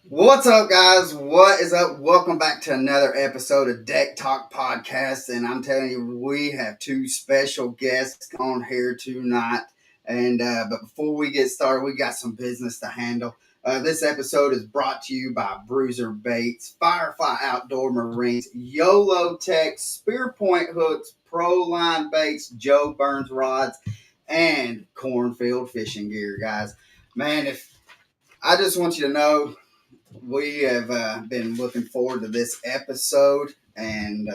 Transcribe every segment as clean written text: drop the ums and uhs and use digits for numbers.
What's up, guys? What is up? Welcome back to another episode of Deck Talk Podcast. And I'm telling you, we have two special guests on here tonight. But before we get started, we got some business to handle. This episode is brought to you by Bruiser Baits, FireFly Outdoors and Marine, YoloTek, Spearpoint Hooks, ProLine Baits, Joe Burns Rods, and Cornfield Fishing Gear, guys. Man, if I just want you to know, we have been looking forward to this episode, and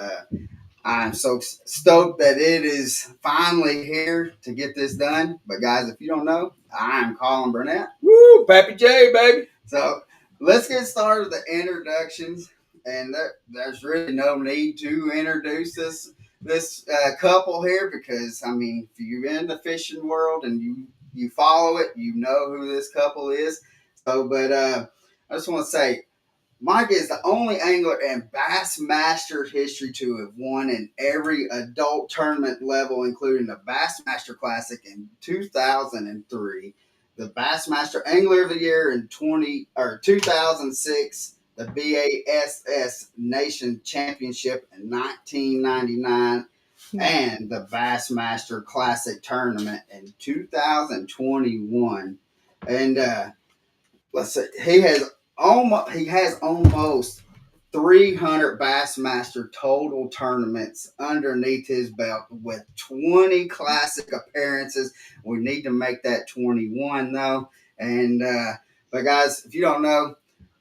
I'm so stoked that it is finally here to get this done. But guys, if you don't know, I'm Colin Burnett. Woo, Pappy J, baby. So let's get started with the introductions. And there's really no need to introduce this couple here because, I mean, if you're in the fishing world and you follow it, you know who this couple is. I just want to say, Mike is the only angler in Bassmaster history to have won in every adult tournament level, including the Bassmaster Classic in 2003, the Bassmaster Angler of the Year in 2006, the BASS Nation Championship in 1999, and the Bassmaster Classic Tournament in 2021. And let's see, he has almost 300 Bassmaster total tournaments underneath his belt with 20 classic appearances. We need to make that 21 though. But guys, if you don't know,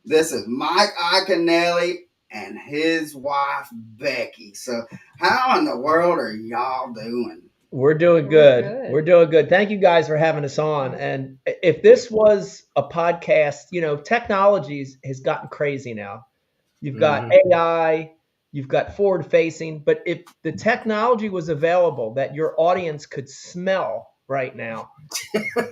this is Mike Iaconelli and his wife Becky. So how in the world are y'all doing? We're doing good. We're doing good. Thank you guys for having us on. And if this was a podcast, technology has gotten crazy now. You've got AI, you've got forward facing, but if the technology was available that your audience could smell right now,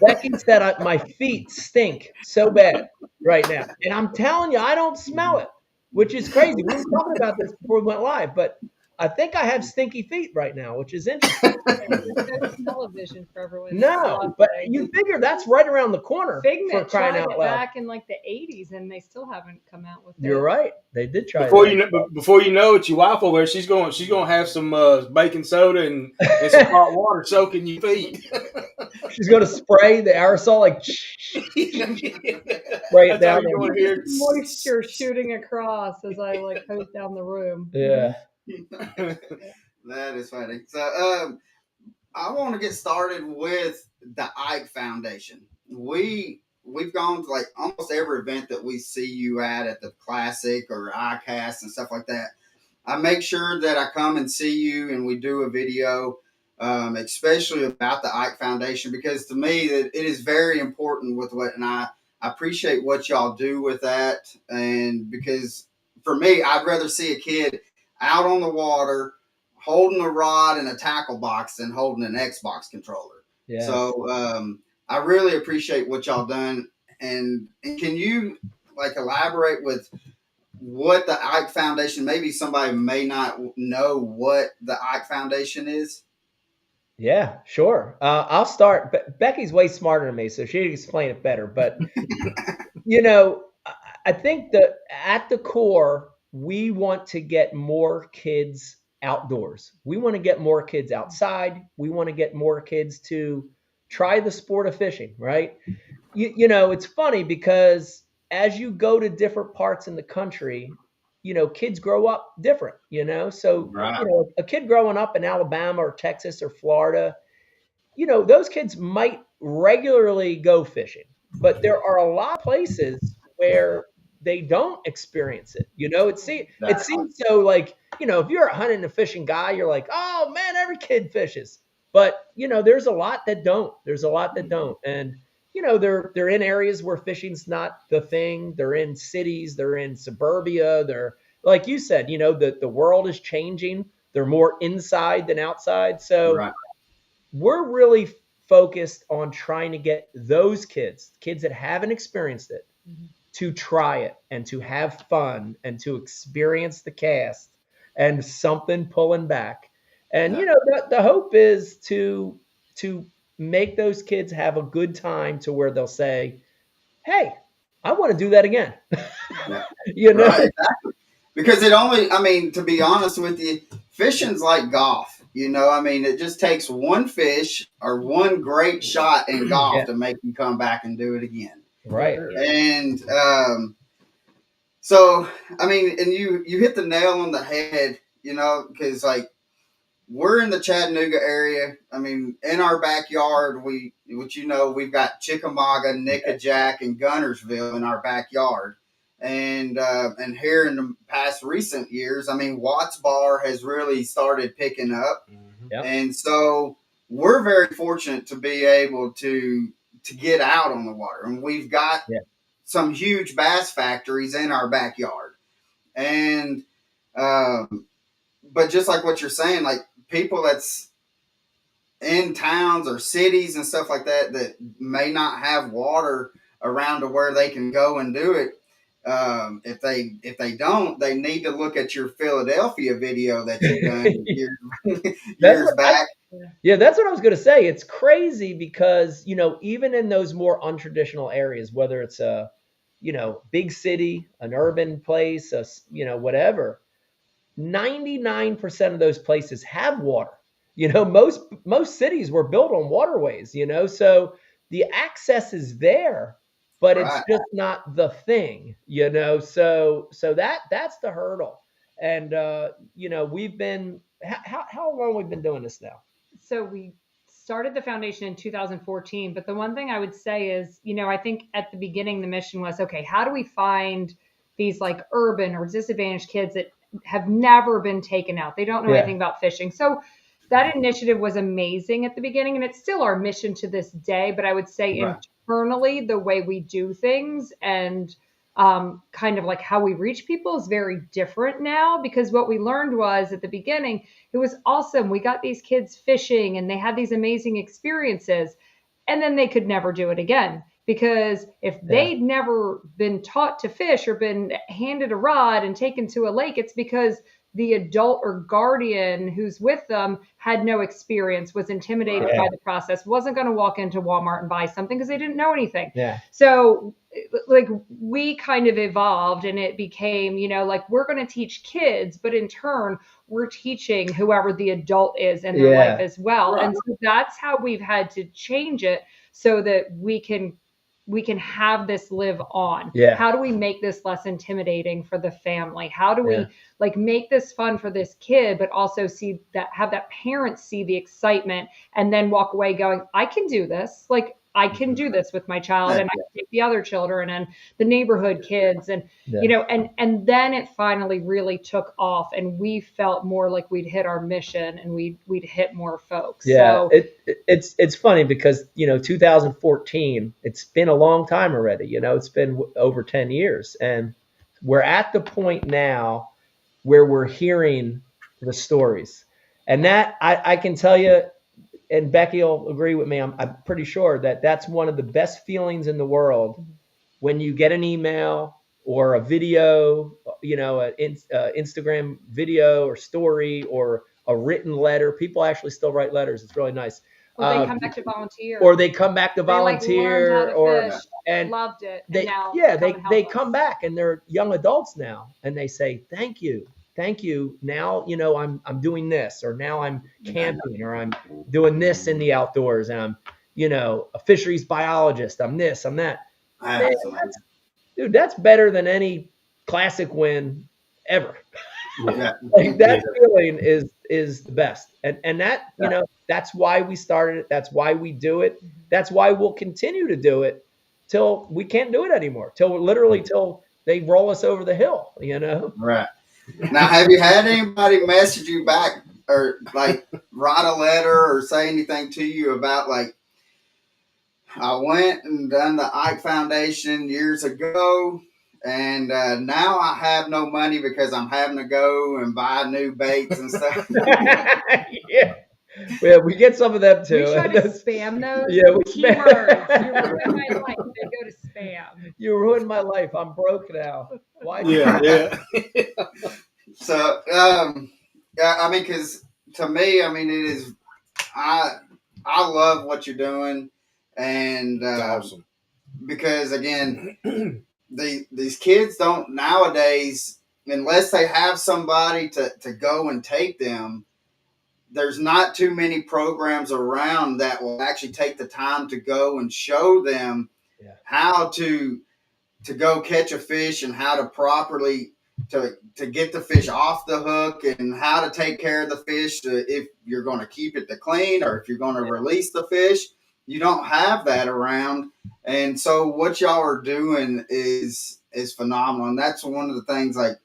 Becky said my feet stink so bad right now. And I'm telling you, I don't smell it, which is crazy. We were talking about this before we went live, but I think I have stinky feet right now, which is interesting. No television for everyone. No, but you figure that's right around the corner. Figment for crying tried out it loud. back in like the 80s, and they still haven't come out with it. You're right. They did try Before you know it, your wife over there, she's going to have some baking soda and some hot water soaking your feet. She's going to spray the aerosol like spray it down. Moisture shooting across as I hose down the room. Yeah. That is funny. So I want to get started with the Ike Foundation. We've gone to almost every event that we see you at the Classic or ICAST and stuff like that. I make sure that I come and see you and we do a video, especially about the Ike Foundation, because to me it is very important and I appreciate what y'all do with that. And because for me, I'd rather see a kid out on the water holding a rod and a tackle box than holding an Xbox controller. Yeah. So I really appreciate what y'all done. And can you elaborate with what the Ike Foundation, maybe somebody may not know what the Ike Foundation is? Yeah, sure. I'll start. Becky's way smarter than me, so she can explain it better. But, I think that at the core, we want to get more kids outdoors. We want to get more kids outside. We want to get more kids to try the sport of fishing, right? It's funny because as you go to different parts in the country, kids grow up different, So, right. A kid growing up in Alabama or Texas or Florida, those kids might regularly go fishing, but there are a lot of places where they don't experience it. It seems so if you're a hunting and fishing guy, you're like, oh man, every kid fishes. But, there's a lot that don't. And, they're in areas where fishing's not the thing. They're in cities. They're in suburbia. They're, like you said, the world is changing. They're more inside than outside. So we're really focused on trying to get those kids that haven't experienced it, to try it and to have fun and to experience the cast and something pulling back. And, the hope is to make those kids have a good time to where they'll say, hey, I want to do that again. Yeah. You know? Right, exactly. Because it only, I mean, to be honest with you, fishing's like golf. You know, I mean, it just takes one fish or one great shot in golf Yeah. to make you come back and do it again. Right. And so, I mean, and you hit the nail on the head, you know, because like we're in the Chattanooga area. I mean, in our backyard, which you know, we've got Chickamauga, Nickajack, and Gunnersville in our backyard. And here in the past recent years, I mean, Watts Bar has really started picking up, Yep. and so we're very fortunate to be able to get out on the water, and we've got some huge bass factories in our backyard, and but just like what you're saying, like people that's in towns or cities and stuff like that that may not have water around to where they can go and do it. If they don't, they need to look at your Philadelphia video that you've done years back. That's what I was going to say. It's crazy because, you know, even in those more untraditional areas, whether it's a, you know, big city, an urban place, you know, whatever, 99% of those places have water. You know, most cities were built on waterways, you know, so the access is there, but it's just not the thing, you know. So that's the hurdle. And you know, we've been how long we've been doing this now? So we started the foundation in 2014, but the one thing I would say is, you know, I think at the beginning the mission was, okay, how do we find these like urban or disadvantaged kids that have never been taken out? They don't know anything about fishing. So that initiative was amazing at the beginning, and it's still our mission to this day. But I would say internally, the way we do things and kind of like how we reach people is very different now, because what we learned was at the beginning, it was awesome. We got these kids fishing and they had these amazing experiences, and then they could never do it again. Because if they'd never been taught to fish or been handed a rod and taken to a lake, it's because the adult or guardian who's with them had no experience, was intimidated by the process, wasn't going to walk into Walmart and buy something because they didn't know anything. So like we kind of evolved, and it became, you know, like we're going to teach kids, but in turn we're teaching whoever the adult is in their life as well. And so that's how we've had to change it so that we can have this live on. How do we make this less intimidating for the family? How do we like make this fun for this kid, but also see that, have that parent see the excitement and then walk away going, I can do this. Like I can do this with my child, and I can take the other children and the neighborhood kids, and you know, and then it finally really took off, and we felt more like we'd hit our mission and we'd hit more folks. So it's funny because, you know, 2014, it's been a long time already. You know, it's been over 10 years, and we're at the point now where we're hearing the stories, and that I can tell you, and Becky will agree with me, I'm pretty sure that that's one of the best feelings in the world, when you get an email or a video, you know, an Instagram video or story or a written letter. People actually still write letters. It's really nice. Or they come back to volunteer. Or they come back to volunteer. They learned how to fish, and loved it. They, and now they come back, and they're young adults now, and they say, thank you. Now, you know, I'm doing this, or now I'm camping, or I'm doing this in the outdoors, and I'm, you know, a fisheries biologist. I'm this, I'm that. Man, that's better than any classic win ever. Like that feeling is the best. And that, you know, that's why we started it. That's why we do it. That's why we'll continue to do it till we can't do it anymore. Till they roll us over the hill, you know? Right. Now, have you had anybody message you back or like write a letter or say anything to you about like, I went and done the Ike Foundation years ago, and now I have no money because I'm having to go and buy new baits and stuff? Yeah, we get some of them too. We try to spam those. Yeah, we keywords. You ruined my life. They go to spam. You ruined my life. I'm broke now. Why? So, I mean, because to me, I mean, it is. I love what you're doing, and awesome. Because again, these kids don't nowadays, unless they have somebody to go and take them. There's not too many programs around that will actually take the time to go and show them how to go catch a fish and how to properly to get the fish off the hook and how to take care of the fish if you're going to keep it to clean or if you're going to release the fish. You don't have that around. And so what y'all are doing is phenomenal. And that's one of the things like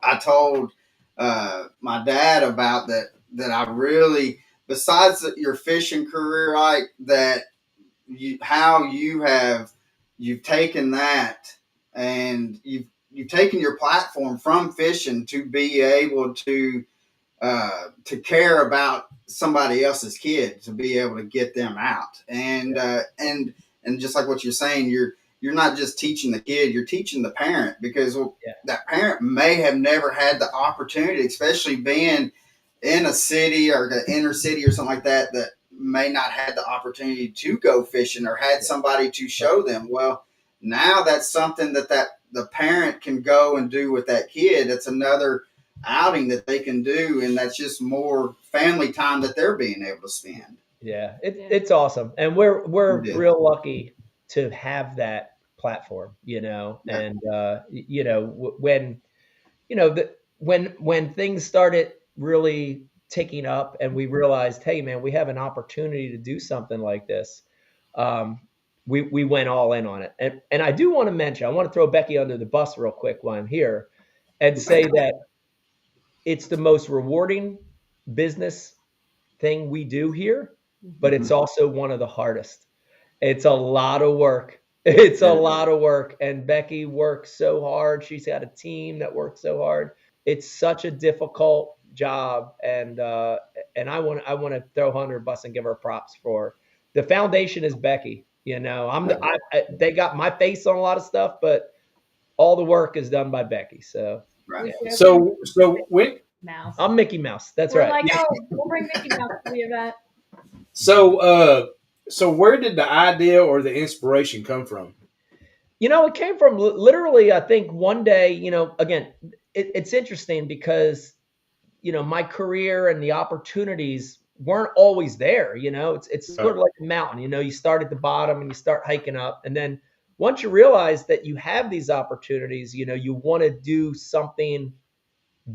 I told my dad about that I really, besides your fishing career, Ike, that you've taken that and you've taken your platform from fishing to be able to care about somebody else's kid, to be able to get them out. And just like what you're saying, you're not just teaching the kid, you're teaching the parent, because that parent may have never had the opportunity, especially being in a city or the inner city or something like that, that may not have the opportunity to go fishing or had somebody to show them. Well, now that's something that the parent can go and do with that kid. It's another outing that they can do, and that's just more family time that they're being able to spend. Yeah, it's awesome, and we're real lucky to have that platform, and when things started really ticking up and we realized, hey man, we have an opportunity to do something like this, we went all in on it. And I do want to mention, I want to throw Becky under the bus real quick while I'm here and say that it's the most rewarding business thing we do here, but it's also one of the hardest. It's a lot of work. It's a lot of work. And Becky works so hard. She's got a team that works so hard. It's such a difficult job. And I want to throw her under the bus and give her props for the foundation is Becky. They got my face on a lot of stuff, but all the work is done by Becky. So, So when Mouse. I'm Mickey Mouse. That's We're right. like, we'll bring Mickey Mouse to the event. So where did the idea or the inspiration come from? It came from literally, I think one day, again, it's interesting because, my career and the opportunities weren't always there. It's sort of like a mountain, you start at the bottom and you start hiking up. And then once you realize that you have these opportunities, you want to do something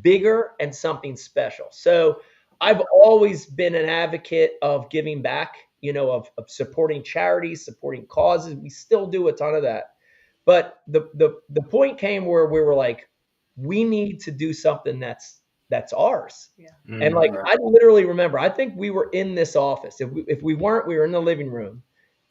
bigger and something special. So I've always been an advocate of giving back, of supporting charities, supporting causes. We still do a ton of that. But the point came where we were like, we need to do something that's ours. Yeah. And I literally remember, I think we were in this office. If we weren't, we were in the living room.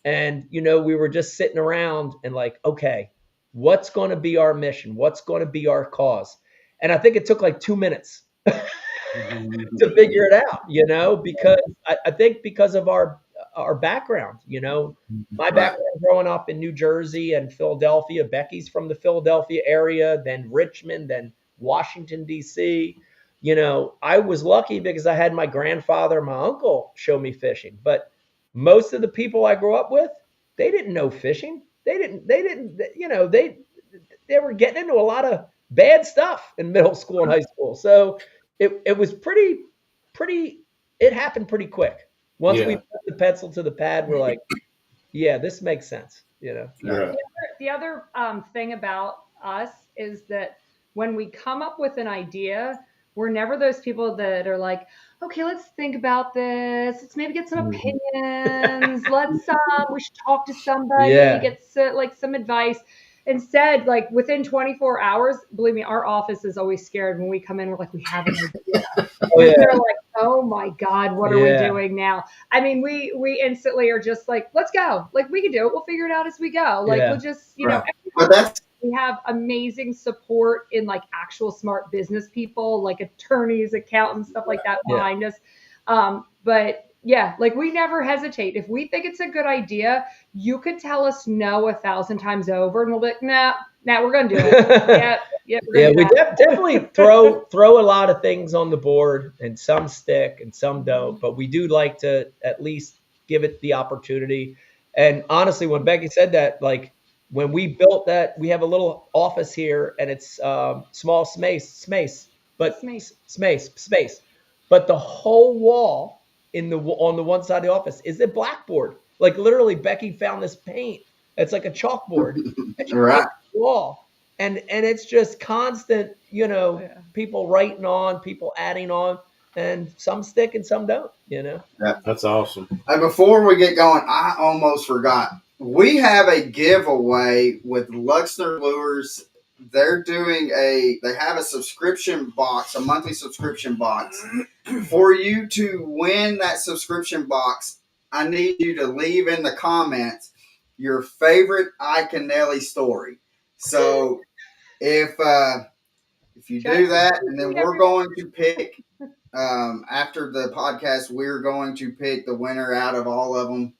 And, we were just sitting around and like, okay, what's going to be our mission? What's going to be our cause? And I think it took like 2 minutes to figure it out, because I think because of our background, my background growing up in New Jersey and Philadelphia. Becky's from the Philadelphia area, then Richmond, then Washington, D.C. I was lucky because I had my grandfather, my uncle show me fishing. But most of the people I grew up with, they didn't know fishing. They were getting into a lot of bad stuff in middle school and high school. So it was pretty, it happened pretty quick. Once we put the pencil to the pad, we're like, yeah, this makes sense. Yeah. The other thing about us is that when we come up with an idea, we're never those people that are like, okay, let's think about this. Let's maybe get some opinions. We should talk to somebody, get some advice. Instead, within 24 hours, believe me, our office is always scared when we come in. We're like, we have an idea. They're like, oh my God, what are we doing now? I mean, we instantly are just like, let's go. We can do it. We'll figure it out as we go. We'll just, we have amazing support in actual smart business people, attorneys, accountants, stuff like that behind us. But yeah, we never hesitate. If we think it's a good idea, you could tell us no 1,000 times over, and we'll be like, nah, we're gonna do it. We definitely throw a lot of things on the board, and some stick and some don't. But we do like to at least give it the opportunity. And honestly, when Becky said that, when we built that, we have a little office here, and it's small space, but the whole wall on the one side of the office is a blackboard. Like literally, Becky found this paint. It's like a chalkboard, and she painted Right. the wall, and it's just constant, people writing on, people adding on, and some stick and some don't. That's awesome. And before we get going, I almost forgot. We have a giveaway with Luxner Lures. They're doing they have a subscription box, a monthly subscription box. For you to win that subscription box, I need you to leave in the comments your favorite Iaconelli story. So if you do that, and then we're going to pick, after the podcast, we're going to pick the winner out of all of them.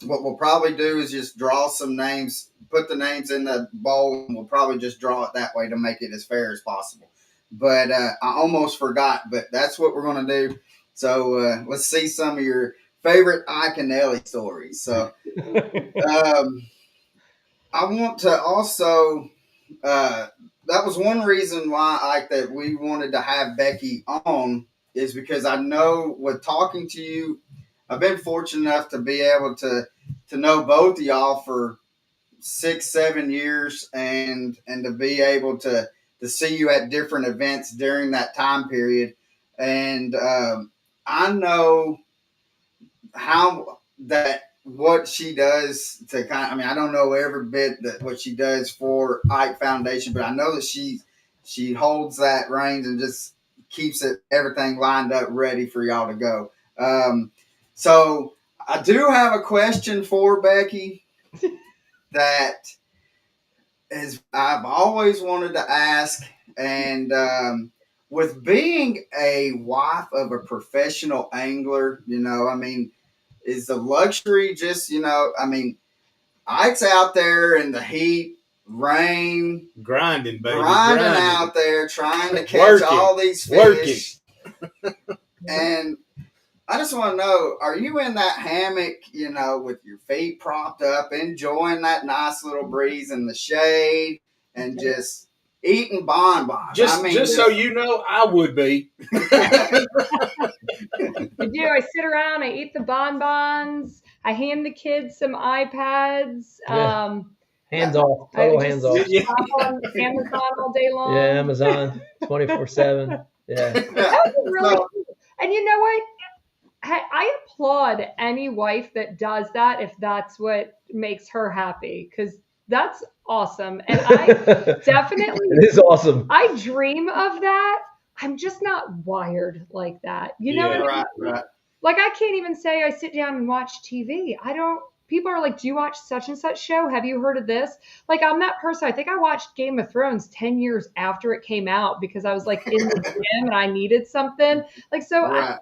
What we'll probably do is just draw some names, put the names in the bowl, and we'll probably just draw it that way to make it as fair as possible. But I almost forgot, but that's what we're going to do. So let's see some of your favorite Iaconelli stories. So I want to also, that was one reason why that we wanted to have Becky on, is because I know with talking to you, I've been fortunate enough to be able to know both of y'all for 6-7 years, and to be able to see you at different events during that time period. And I know how that what she does to I don't know every bit that what she does for Ike Foundation, but I know that she holds that reins and just keeps everything lined up ready for y'all to go. So I do have a question for Becky that I've always wanted to ask, and with being a wife of a professional angler, is the luxury just, Ike's out there in the heat, rain, grinding, baby, grinding out there, trying to catch all these fish. And I just want to know, are you in that hammock, with your feet propped up, enjoying that nice little breeze in the shade, and just eating bonbons? Just so you know, I would be. I do. I sit around, I eat the bonbons, I hand the kids some iPads. Yeah. Hands off. Total hands off. On Amazon all day long. Yeah, Amazon 24/7. Yeah. That was really cool. And you know what? I applaud any wife that does that if that's what makes her happy, because that's awesome. And I definitely it is awesome. I dream of that. I'm just not wired like that. You know what I mean? Right. Like, I can't even say I sit down and watch TV. People are like, do you watch such and such show? Have you heard of this? Like, I'm that person. I think I watched Game of Thrones 10 years after it came out because I was like in the gym and I needed something. Like, so right.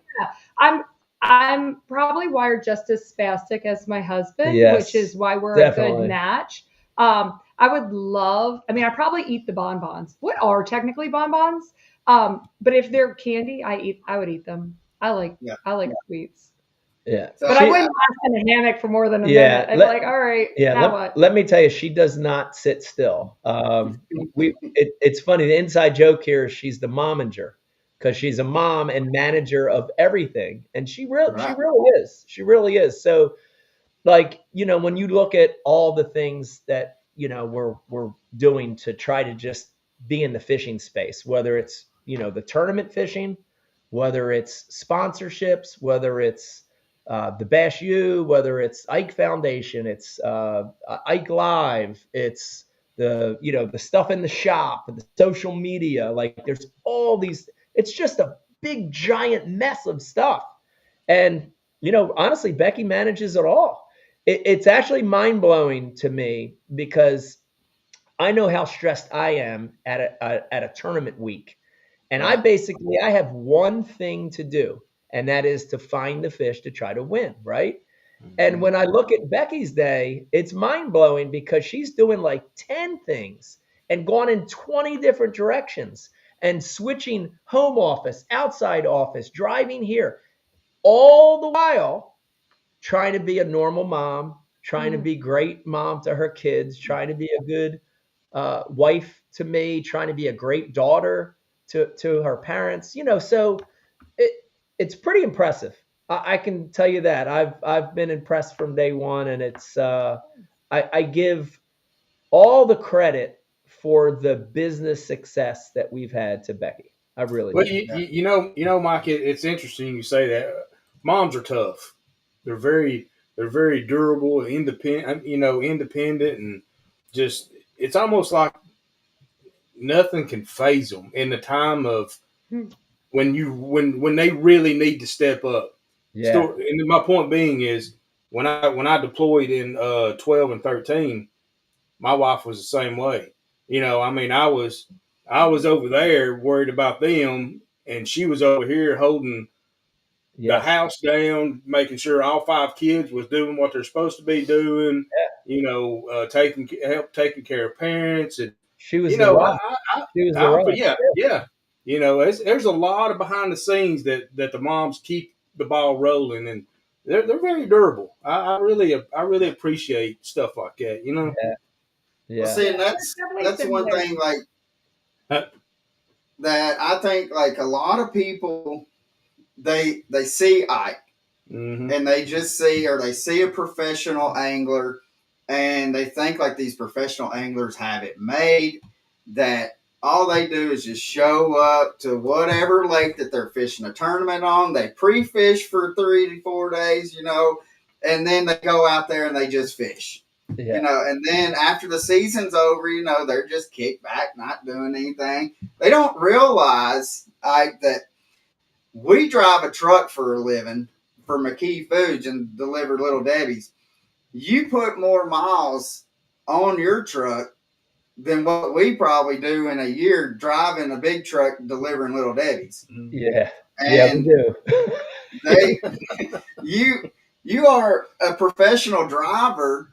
I'm probably wired just as spastic as my husband, yes, which is why we're definitely a good match. I would love, I probably eat the bonbons. What are technically bonbons? But if they're candy, I would eat them. I like sweets. Yeah. But I wouldn't last in a hammock for more than a minute. I'd be like, all right, let me tell you, she does not sit still. It's funny. The inside joke here is she's the momager, because she's a mom and manager of everything. And she really is. She really is. So, like, when you look at all the things that, we're doing to try to just be in the fishing space, whether it's, the tournament fishing, whether it's sponsorships, whether it's the Bash U, whether it's Ike Foundation, it's Ike Live, it's the stuff in the shop, the social media, like there's all these, it's just a big giant mess of stuff. And, honestly, Becky manages it all. It's actually mind-blowing to me, because I know how stressed I am at a tournament week. And I have one thing to do, and that is to find the fish to try to win, right? Mm-hmm. And when I look at Becky's day, it's mind-blowing, because she's doing like 10 things and gone in 20 different directions and switching home office, outside office, driving here, all the while trying to be a normal mom trying to be great mom to her kids, trying to be a good wife to me, trying to be a great daughter to her parents. So it's pretty impressive. I can tell you that I've been impressed from day one, and it's I give all the credit for the business success that we've had to Becky. I really Well, do. Mike, it's interesting you say that. Moms are tough. They're very durable, independent. Independent, and just it's almost like nothing can phase them in the time of when they really need to step up. Yeah. And my point being is when I deployed in 12 and 13, my wife was the same way. I mean, I was over there worried about them, and she was over here holding the Yes. house down, making sure all 5 kids was doing what they're supposed to be doing. Taking care of parents, and She was the rock. She was the rock. but yeah. There's a lot of behind the scenes that the moms keep the ball rolling, and they're very durable. I really appreciate stuff like that. Yeah. Well, see, and that's one thing that I think like a lot of people they see Ike and they just see or they see a professional angler and they think like these professional anglers have it made, that all they do is just show up to whatever lake that they're fishing a tournament on. They pre-fish for 3 to 4 days, and then they go out there and they just fish. Yeah. And then after the season's over, they're just kicked back, not doing anything. They don't realize that we drive a truck for a living for McKee Foods and deliver Little Debbie's. You put more miles on your truck than what we probably do in a year driving a big truck delivering Little Debbie's. Yeah. And we do. You are a professional driver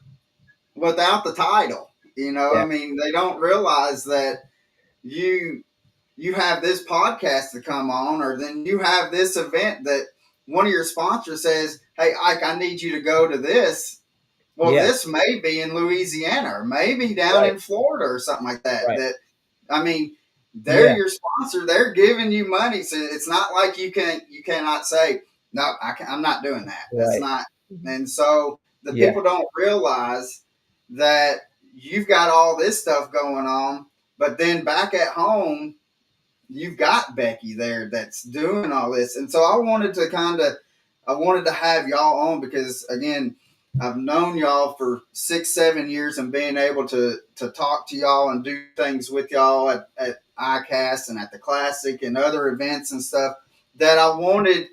without the title. I mean, they don't realize that you have this podcast to come on, or then you have this event that one of your sponsors says, "Hey, Ike, I need you to go to this." Well, this may be in Louisiana or maybe down in Florida or something like that. Right. I mean, they're your sponsor. They're giving you money. So it's not like you cannot say, no, I'm not doing that. That's not. And so the people don't realize that you've got all this stuff going on, but then back at home, you've got Becky there that's doing all this. And so I wanted to have y'all on because, again, I've known y'all for 6-7 years and being able to talk to y'all and do things with y'all at ICAST and at the Classic and other events and stuff that I wanted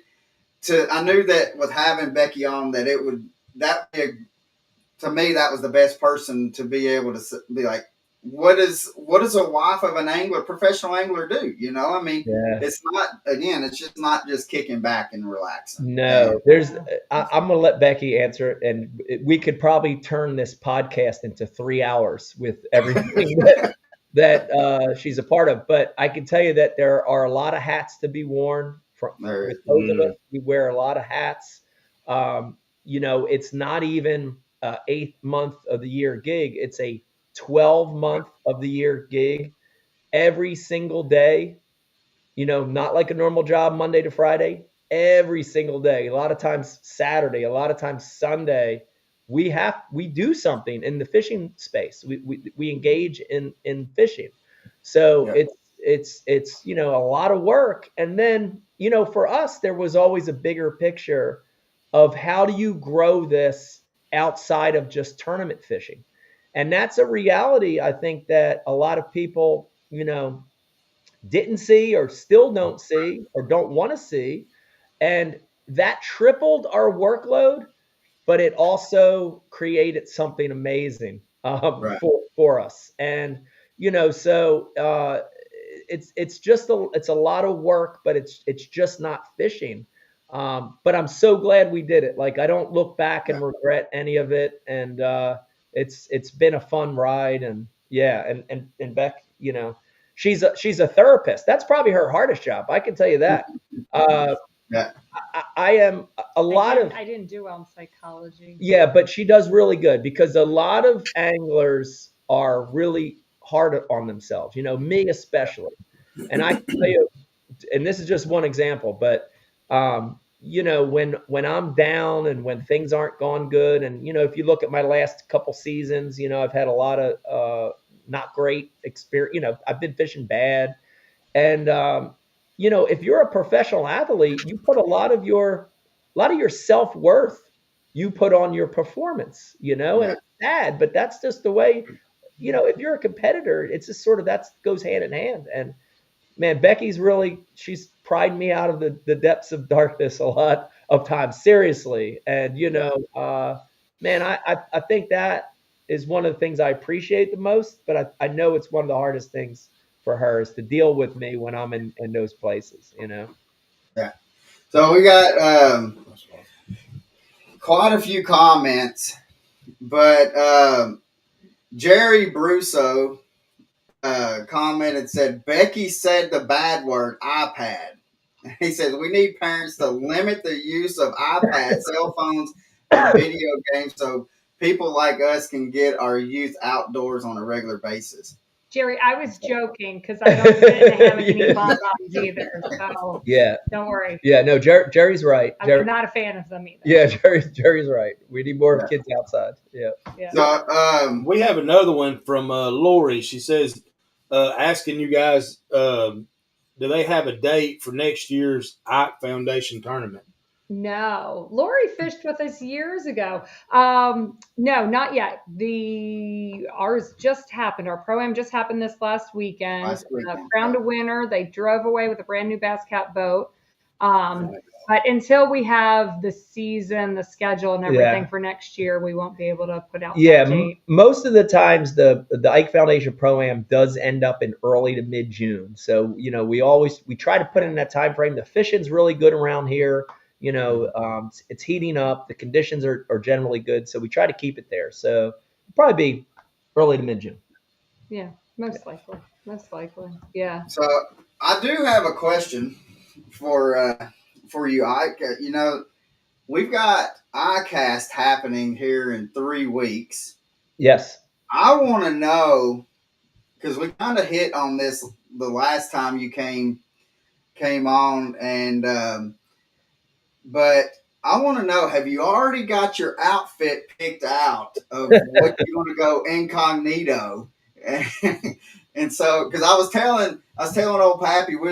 to. I knew that with having Becky on that to me, that was the best person to be able to be like, what does a wife of an angler, professional angler do? I mean, it's just not just kicking back and relaxing. No, I'm going to let Becky answer it. And we could probably turn this podcast into 3 hours with everything that she's a part of. But I can tell you that there are a lot of hats to be worn with both of us. We wear a lot of hats. It's not even an 8th month of the year gig. It's a 12-month of the year gig every single day, not like a normal job Monday to Friday, every single day. A lot of times Saturday, a lot of times Sunday, we do something in the fishing space. We engage in fishing. So it's a lot of work. And then, for us, there was always a bigger picture of how do you grow this outside of just tournament fishing? And that's a reality, I think, that a lot of people, didn't see or still don't see or don't want to see. And that tripled our workload, but it also created something amazing for us. And, so it's a lot of work, but it's just not fishing. But I'm so glad we did it. Like, I don't look back and regret any of it. And it's been a fun ride. And and Beck, she's a therapist. That's probably her hardest job. I can tell you that. Yeah. I am a lot of I didn't do well in psychology. yeah, but she does really good because a lot of anglers are really hard on themselves. Me especially, and I can tell you, and this is just one example, but when I'm down and when things aren't going good, and if you look at my last couple seasons, I've had a lot of not great experience. I've been fishing bad, and if you're a professional athlete, you put a lot of your self-worth you put on your performance, and Yeah. it's sad, but that's just the way. If you're a competitor, it's just sort of that goes hand in hand. And man, she's pried me out of the depths of darkness a lot of times, seriously. And, man, I think that is one of the things I appreciate the most, but I know it's one of the hardest things for her is to deal with me when I'm in those places. Yeah. So we got quite a few comments, but Jerry Brusso commented, said, Becky said the bad word, iPad. He says, we need parents to limit the use of iPads, cell phones, and video games so people like us can get our youth outdoors on a regular basis. Jerry, I was joking because I don't sit in a hammock and eat bonbons either. So Yeah. don't worry. Yeah, no, Jerry's right. I'm not a fan of them either. Yeah, Jerry's right. We need more kids outside. Yeah. So We have another one from Lori. She says, asking you guys, do they have a date for next year's Ike Foundation tournament? No, Lori fished with us years ago. No, not yet. Ours just happened. Our pro-am just happened this last weekend. Crowned a winner. They drove away with a brand new Bass Cat boat. But until we have the season, the schedule, and everything for next year, we won't be able to put out that date. Most of the times the Ike Foundation Pro-Am does end up in early to mid-June. So, we try to put in that time frame. The fishing's really good around here. It's heating up. The conditions are generally good. So we try to keep it there. So it'll probably be early to mid-June. Yeah, most likely. Yeah. So I do have a question for you, Ike. We've got iCast happening here in 3 weeks. Yes. I want to know, because we kind of hit on this the last time you came on, and but I want to know, have you already got your outfit picked out of what you're going to go incognito? And so, because I was telling old Pappy, we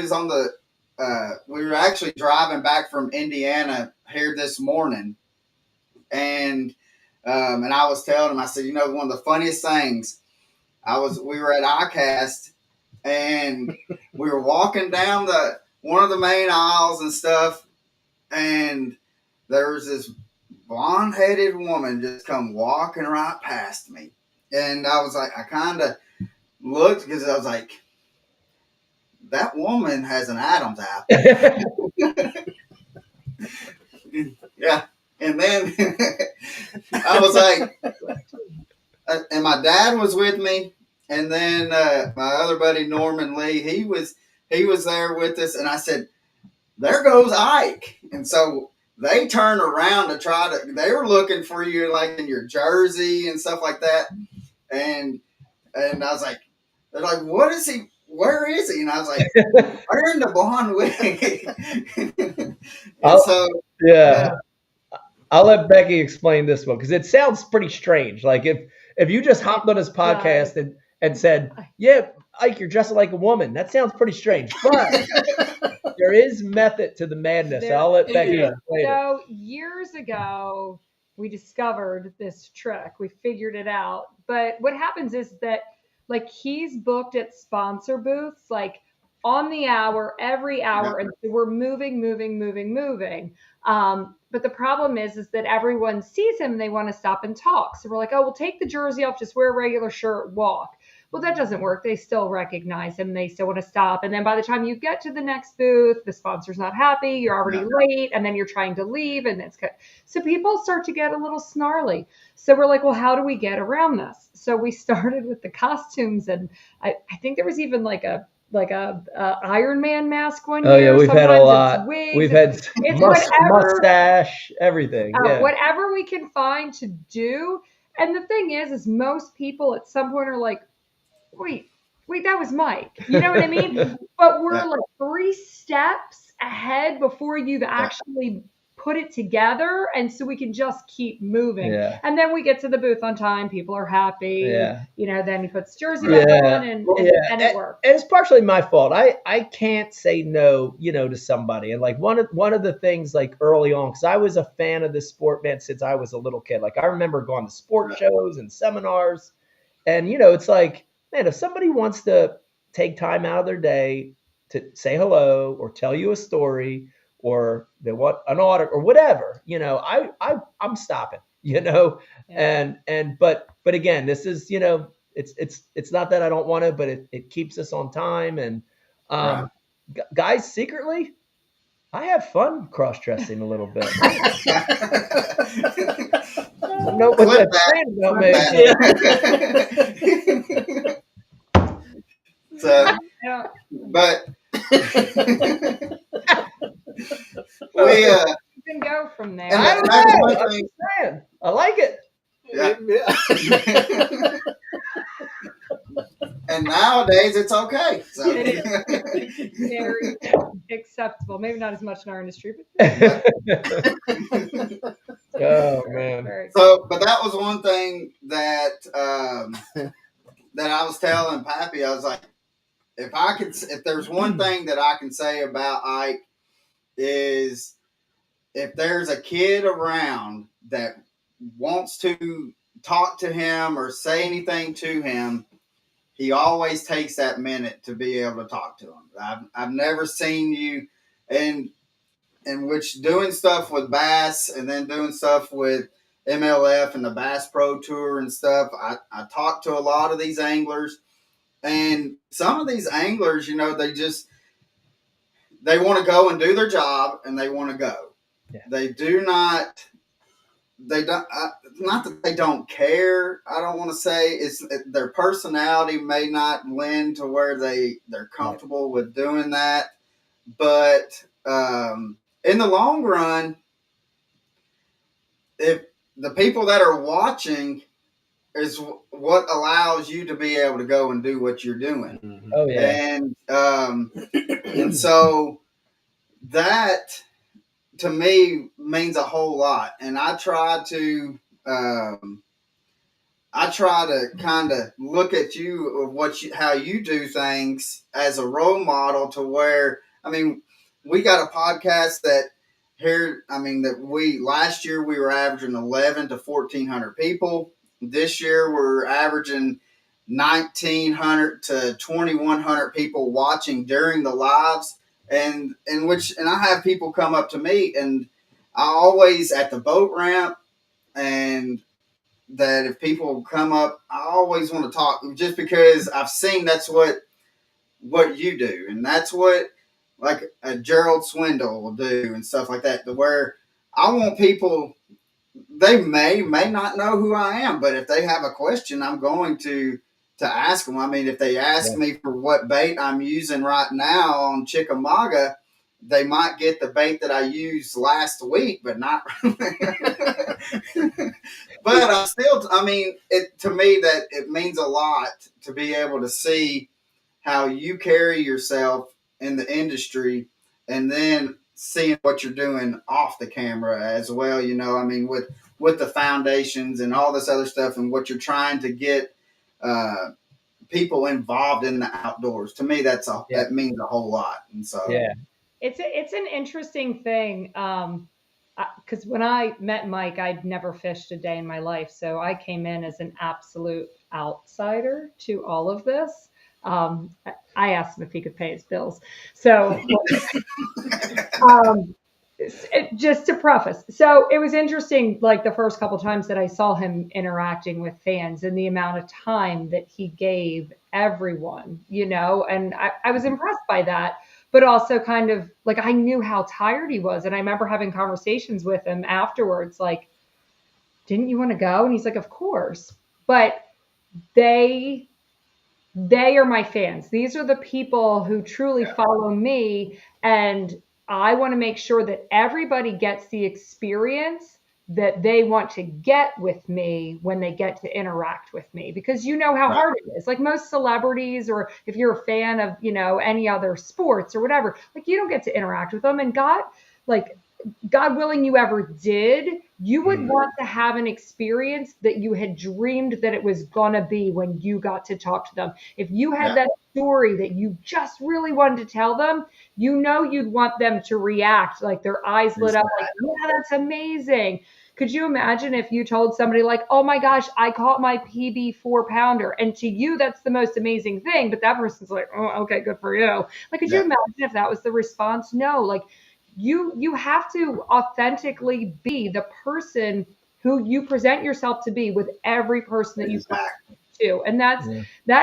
were actually driving back from Indiana here this morning, and I was telling him, I said, one of the funniest things, we were at ICAST, and we were walking down one of the main aisles and stuff, and there was this blonde-headed woman just come walking right past me, and I was like, I kind of looked because I was like, that woman has an Adam's apple. Yeah. And then I was like, and my dad was with me, and then my other buddy Norman Lee, he was there with us, and I said, there goes Ike. And so they turned around to they were looking for you like in your jersey and stuff like that. And I was like, they're like, what is he? Where is he? And I was like, wearing the blonde wig. I'll let Becky explain this one because it sounds pretty strange. Like if you just hopped on his podcast and said, yeah, Ike, you're dressed like a woman. That sounds pretty strange. But there is method to the madness. I'll let Becky explain it. So years ago, we discovered this trick. We figured it out. But what happens is that like he's booked at sponsor booths, like on the hour, every hour. And so we're moving. But the problem is that everyone sees him and they want to stop and talk. So we're like, oh, we'll take the jersey off, just wear a regular shirt, walk. Well, that doesn't work. They still recognize him. They still want to stop. And then by the time you get to the next booth, the sponsor's not happy. You're already late. And then you're trying to leave. And it's good. So people start to get a little snarly. So we're like, well, how do we get around this? So we started with the costumes. And I think there was even like a like a Iron Man mask one Oh year. yeah, we've had a Sometimes lot. it's wigs. We've had It's whatever, mustache, everything. Yeah. whatever we can find to do. And the thing is most people at some point are like, wait, that was Mike. You know what I mean? But we're like 3 steps ahead before you've actually put it together. And so we can just keep moving. Yeah. And then we get to the booth on time. People are happy. Yeah. You know, then he puts jersey back on and it works. And it's partially my fault. I can't say no, to somebody. And like one of the things like early on, because I was a fan of this sport, man, since I was a little kid. Like I remember going to sport shows and seminars. And, it's like, man, if somebody wants to take time out of their day to say hello or tell you a story or they want an audit or whatever, I'm stopping, but again, this is, it's not that I don't want to, but it keeps us on time. And guys, secretly, I have fun cross-dressing a little bit. No, what So, but we can go from there. I don't know. I'm just saying. I like it. Yeah. And nowadays it's okay. So. It is very acceptable. Maybe not as much in our industry, but oh man. So, but that was one thing that that I was telling Pappy. I was like, if there's one thing that I can say about Ike is if there's a kid around that wants to talk to him or say anything to him, he always takes that minute to be able to talk to him. I've never seen you in which doing stuff with Bass and then doing stuff with MLF and the Bass Pro Tour and stuff. I talk to a lot of these anglers, and some of these anglers, they want to go and do their job and they want to go. Yeah. They don't, not that they don't care. I don't want to say their personality may not lend to where they're comfortable with doing that. But in the long run, if the people that are watching is what allows you to be able to go and do what you're doing. Mm-hmm. Oh yeah. And so that to me means a whole lot. And I try to kind of look at you of how you do things as a role model to where, we got a podcast that here, last year we were averaging 11 to 1,400 people. This year we're averaging 1,900 to 2,100 people watching during the lives. And I have people come up to me, and I always at the boat ramp, and that if people come up, I always want to talk just because I've seen that's what you do. And that's what like a Gerald Swindle will do and stuff like that, to where I want people, they may not know who I am, but if they have a question, I'm going to ask them. If they ask me for what bait I'm using right now on Chickamauga, they might get the bait that I used last week, but not. But I still, to me that it means a lot to be able to see how you carry yourself in the industry, and then seeing what you're doing off the camera as well. With the foundations and all this other stuff, and what you're trying to get people involved in the outdoors. To me, that means a whole lot. And so it's an interesting thing. Because when I met Mike, I'd never fished a day in my life. So I came in as an absolute outsider to all of this. I asked him if he could pay his bills. So just to preface. So it was interesting, like the first couple times that I saw him interacting with fans and the amount of time that he gave everyone, and I was impressed by that. But also kind of like I knew how tired he was. And I remember having conversations with him afterwards, like, didn't you want to go? And he's like, of course. But they they are my fans. These are the people who truly follow me. And I want to make sure that everybody gets the experience that they want to get with me when they get to interact with me, because you know how hard it is. Like most celebrities, or if you're a fan of, any other sports or whatever, like you don't get to interact with them. And God willing you ever did, you would want to have an experience that you had dreamed that it was going to be when you got to talk to them. If you had that story that you just really wanted to tell them, you'd want them to react, like their eyes lit up, like, yeah, that's amazing. Could you imagine if you told somebody like, oh my gosh, I caught my PB 4-pounder, and to you that's the most amazing thing, but that person's like, oh, okay, good for you. Like, could you imagine if that was the response? No, like you have to authentically be the person who you present yourself to be with every person that you talk to. And that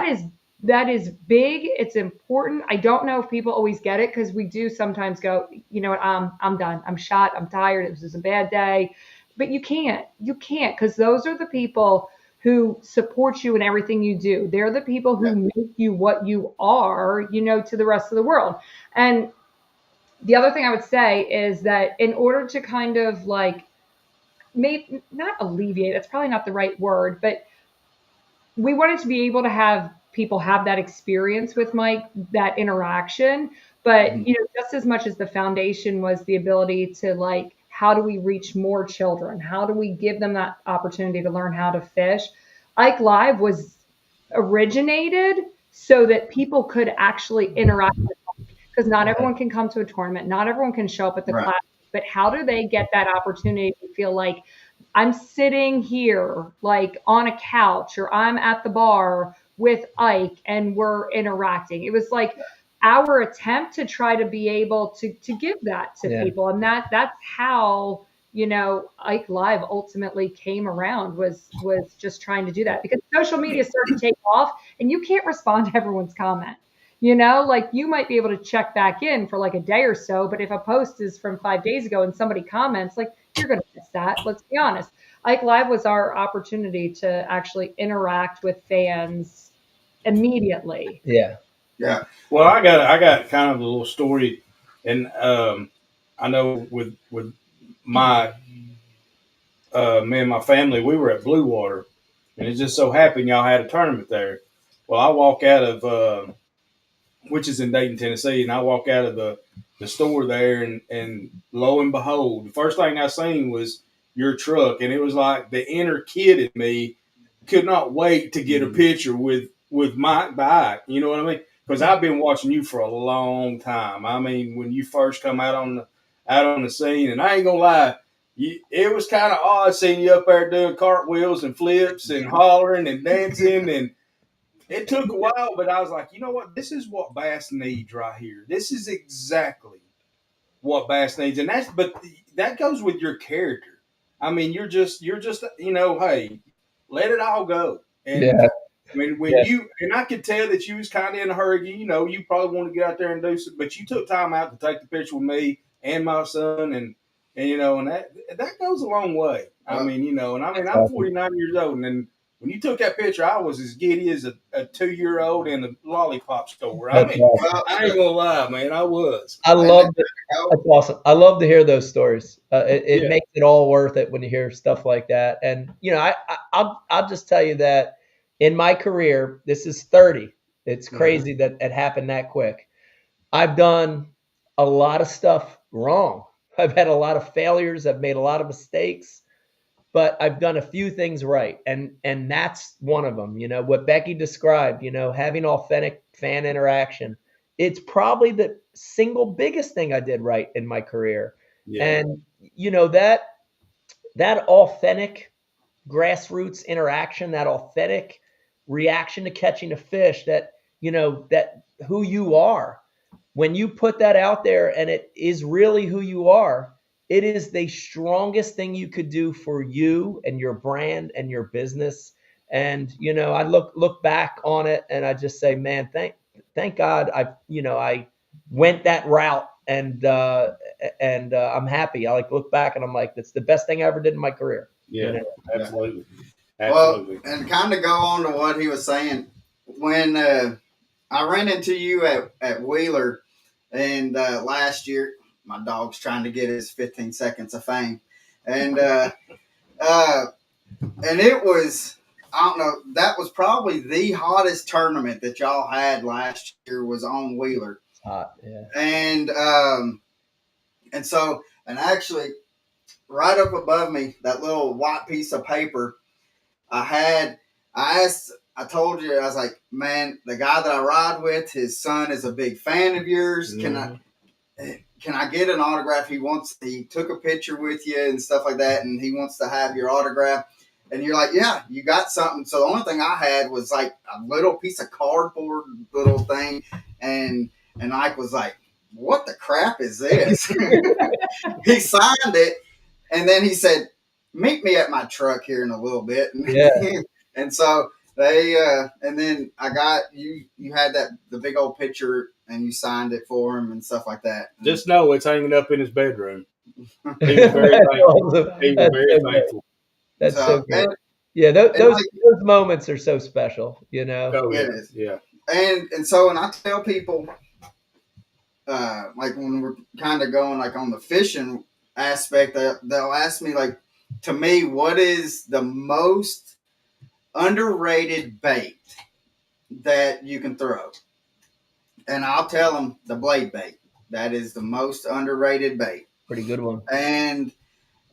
is big. It's important. I don't know if people always get it, because we do sometimes go, you know what, I'm done. I'm shot. I'm tired. It was a bad day. But you can't, because those are the people who support you in everything you do. They're the people who make you what you are, to the rest of the world. And the other thing I would say is that in order to kind of like, maybe not alleviate, that's probably not the right word, but we wanted to be able to have people have that experience with Mike, that interaction. But, just as much as the foundation was the ability to, like, how do we reach more children? How do we give them that opportunity to learn how to fish? Ike Live was originated so that people could actually interact with them, because not everyone can come to a tournament. Not everyone can show up at the class. But how do they get that opportunity to feel like I'm sitting here, like on a couch, or I'm at the bar with Ike and we're interacting? It was like our attempt to try to be able to give that to people. And that's how, Ike Live ultimately came around, was just trying to do that, because social media started to take off and you can't respond to everyone's comment. Like you might be able to check back in for like a day or so, but if a post is from 5 days ago and somebody comments, like, you're going to miss that. Let's be honest. Ike Live was our opportunity to actually interact with fans immediately. Yeah. Yeah. Well, I got kind of a little story, and I know with my me and my family, we were at Blue Water, and it just so happened y'all had a tournament there. Well, I walk out of which is in Dayton, Tennessee, and I walk out of the store there, and lo and behold, the first thing I seen was your truck, and it was like the inner kid in me could not wait to get a picture with Mike Ike. You know what I mean? Because I've been watching you for a long time. I mean, when you first come out on the scene, and I ain't gonna lie, it was kind of odd seeing you up there doing cartwheels and flips and hollering and dancing, and it took a while, but I was like, you know what? This is what bass needs right here. This is exactly what bass needs, and that goes with your character. I mean, you're just hey, let it all go. And when you, and I could tell that you was kind of in a hurry. You probably want to get out there and do some, but you took time out to take the picture with me and my son, and that goes a long way. I mean, I'm 49 years old, and when you took that picture, I was as giddy as a 2-year-old in the lollipop store. I mean, I ain't gonna lie, man, I was. I love it. That's awesome. I love to hear those stories. It makes it all worth it when you hear stuff like that. And I'll just tell you that in my career, this is 30. It's crazy that it happened that quick. I've done a lot of stuff wrong. I've had a lot of failures. I've made a lot of mistakes, but I've done a few things right. And that's one of them. What Becky described, having authentic fan interaction. It's probably the single biggest thing I did right in my career. Yeah. And that authentic grassroots interaction, that authentic reaction to catching a fish, that who you are, when you put that out there and it is really who you are, it is the strongest thing you could do for you and your brand and your business. And, I look back on it and I just say, man, thank God I went that route, and I'm happy. I look back and I'm like, that's the best thing I ever did in my career. Yeah, absolutely. Well, and kind of go on to what he was saying, when I ran into you at Wheeler, and last year, my dog's trying to get his 15 seconds of fame, and it was, I don't know, that was probably the hottest tournament that y'all had last year was on Wheeler. Hot, yeah. And so, and actually, right up above me, that little white piece of paper, I told you, I was like, man, the guy that I ride with, his son is a big fan of yours. Mm-hmm. Can I get an autograph? He took a picture with you and stuff like that, and he wants to have your autograph. And you're like, yeah, you got something. So the only thing I had was like a little piece of cardboard little thing. And Ike was like, what the crap is this? He signed it. And then he said, meet me at my truck here in a little bit. Yeah. And so they, and then I got, you had the big old picture and you signed it for him and stuff like that. Just know it's hanging up in his bedroom. He was very thankful. He was very thankful. That's so good. Yeah, those moments are so special, you know. Oh, yeah. It is. Yeah. And so, and I tell people, like when we're kind of going like on the fishing aspect, they'll ask me like, to me, what is the most underrated bait that you can throw? And I'll tell them the blade bait. That is the most underrated bait. Pretty good one. And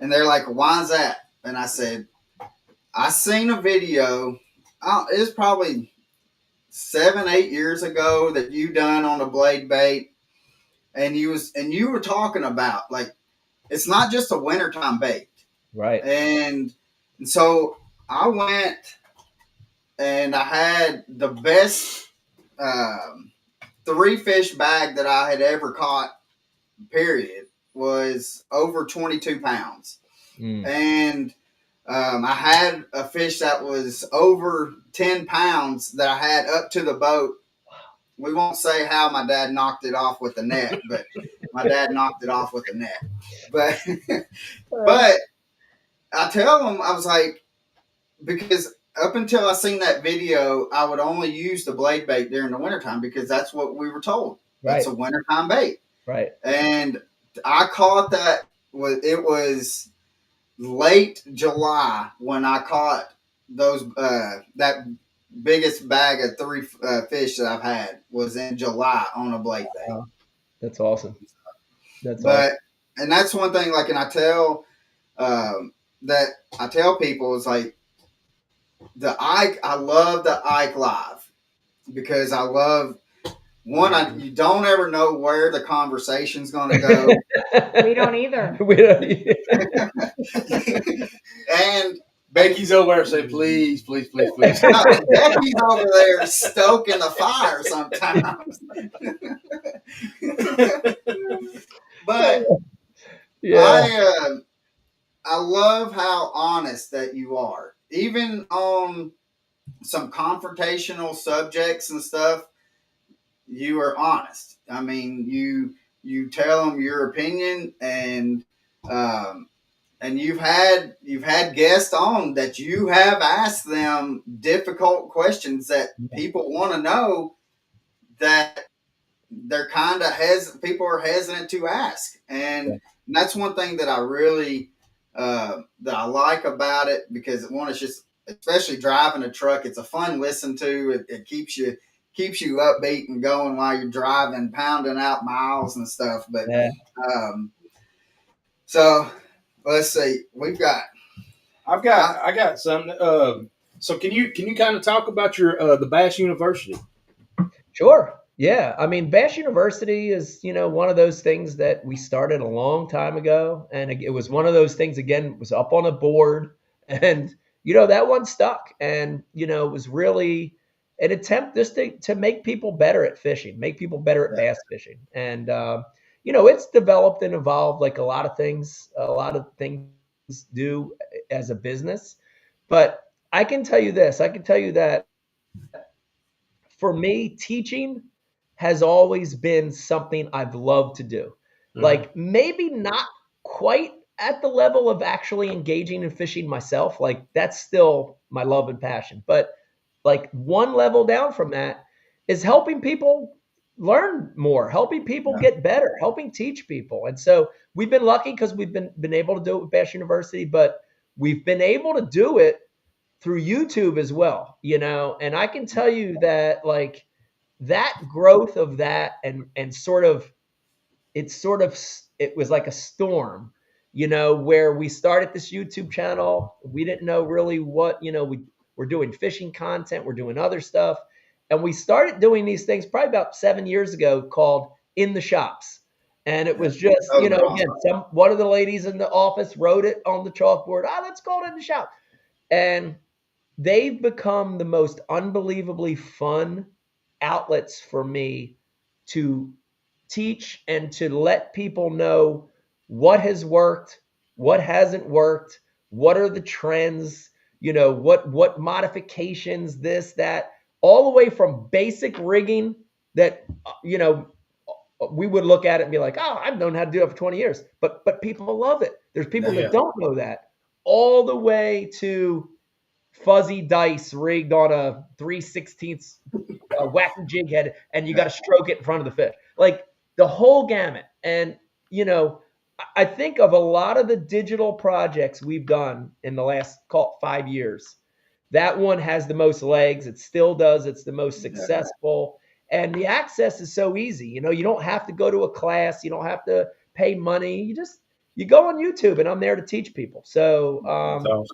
they're like, why is that? And I said, I seen a video. It was probably 7-8 years ago that you done on a blade bait, and you were talking about like it's not just a wintertime bait, right? And so I went and I had the best 3-fish bag that I had ever caught. Period, was over 22 pounds, and I had a fish that was over 10 pounds that I had up to the boat. We won't say how my dad knocked it off with the net, but my dad knocked it off with the net. But I tell them, I was like, because up until I seen that video, I would only use the blade bait during the wintertime because that's what we were told. Right. It's a wintertime bait. Right. And I caught that. It was late July when I caught those that biggest bag of 3 fish that I've had was in July on a blade bait. Wow. That's awesome. And that's one thing. Like, and I tell people is like the Ike. I love the Ike Live because I love. You don't ever know where the conversation's going to go. We don't either. And Becky's over there saying, please, please, please, please. Becky's over there stoking the fire sometimes. But yeah. I love how honest that you are. Even on some confrontational subjects and stuff, you are honest. I mean, you tell them your opinion, and you've had guests on that you have asked them difficult questions that people want to know that they're kind of people are hesitant to ask, and that's one thing that I really that I like about it, because it's just, especially driving a truck, it's a fun listen to. It keeps you upbeat and going while you're driving, pounding out miles and stuff. But so let's see, I got something. So can you kind of talk about your the Bass University? Sure. Yeah. I mean, Bass University is, one of those things that we started a long time ago. And it was one of those things, again, it was up on a board, and, that one stuck, and, it was really an attempt just to make people better at fishing, make people better at bass fishing. And, it's developed and evolved like a lot of things do as a business. But I can tell you this, that for me, teaching has always been something I've loved to do. Mm-hmm. Like, maybe not quite at the level of actually engaging in fishing myself. Like, that's still my love and passion. But like one level down from that is helping people learn more, helping people get better, helping teach people. And so we've been lucky because we've been able to do it with Bass University, but we've been able to do it through YouTube as well, and I can tell you that like that growth of that and sort of it was like a storm, where we started this YouTube channel. We didn't know really what, we're doing fishing content, we're doing other stuff. And we started doing these things probably about 7 years ago called In the Shops. And it was just, again, one of the ladies in the office wrote it on the chalkboard. Let's call it In the Shop. And they've become the most unbelievably fun outlets for me to teach and to let people know what has worked, what hasn't worked, what are the trends, what modifications, this, that, all the way from basic rigging that, we would look at it and be like, I've known how to do it for 20 years, but people love it. There's people that don't know that, all the way to fuzzy dice rigged on a 3/16 wacky jig head, and you got to stroke it in front of the fish. Like the whole gamut. And, I think of a lot of the digital projects we've done in the last, call it 5 years. That one has the most legs. It still does. It's the most successful. And the access is so easy. You don't have to go to a class. You don't have to pay money. You go on YouTube, and I'm there to teach people. So, awesome.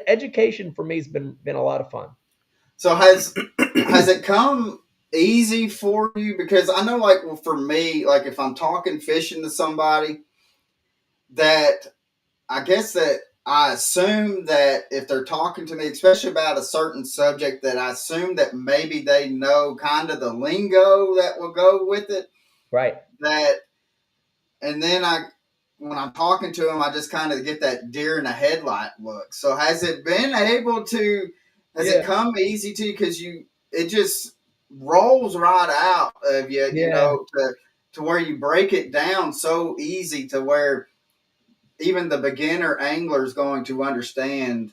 Education for me has been a lot of fun. So has it come easy for you? Because I know, like, for me, like if I'm talking fishing to somebody, that I guess that I assume that if they're talking to me, especially about a certain subject, that I assume that maybe they know kind of the lingo that will go with it. Right. And then when I'm talking to them, I just kind of get that deer in the headlight look. So has it been able to, it come easy to you? Because it just rolls right out of you, to where you break it down so easy to where even the beginner angler is going to understand.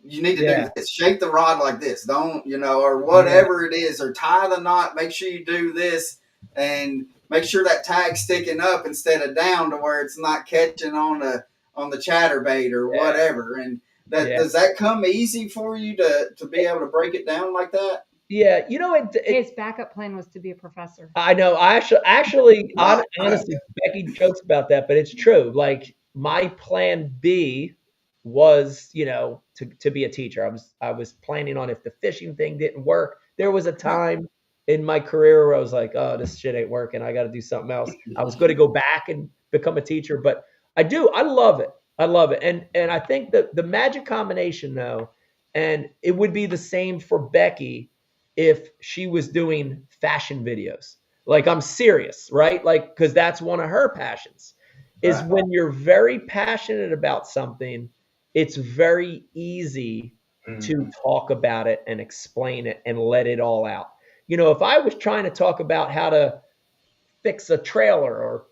You need to do this, shake the rod like this, don't, or whatever it is, or tie the knot, make sure you do this, and make sure that tag's sticking up instead of down to where it's not catching on the chatterbait or whatever. And does that come easy for you to be able to break it down like that? Yeah, his backup plan was to be a professor. I know. Actually, honestly, Becky jokes about that, but it's true. Like my plan B was, to be a teacher. I was planning on, if the fishing thing didn't work, there was a time in my career where I was like, oh, this shit ain't working. I got to do something else. I was going to go back and become a teacher, but I love it. I love it. And I think that the magic combination though, and it would be the same for Becky if she was doing fashion videos. Like, I'm serious, right? Like, because that's one of her passions, is when you're very passionate about something, it's very easy to talk about it and explain it and let it all out. If I was trying to talk about how to fix a trailer or,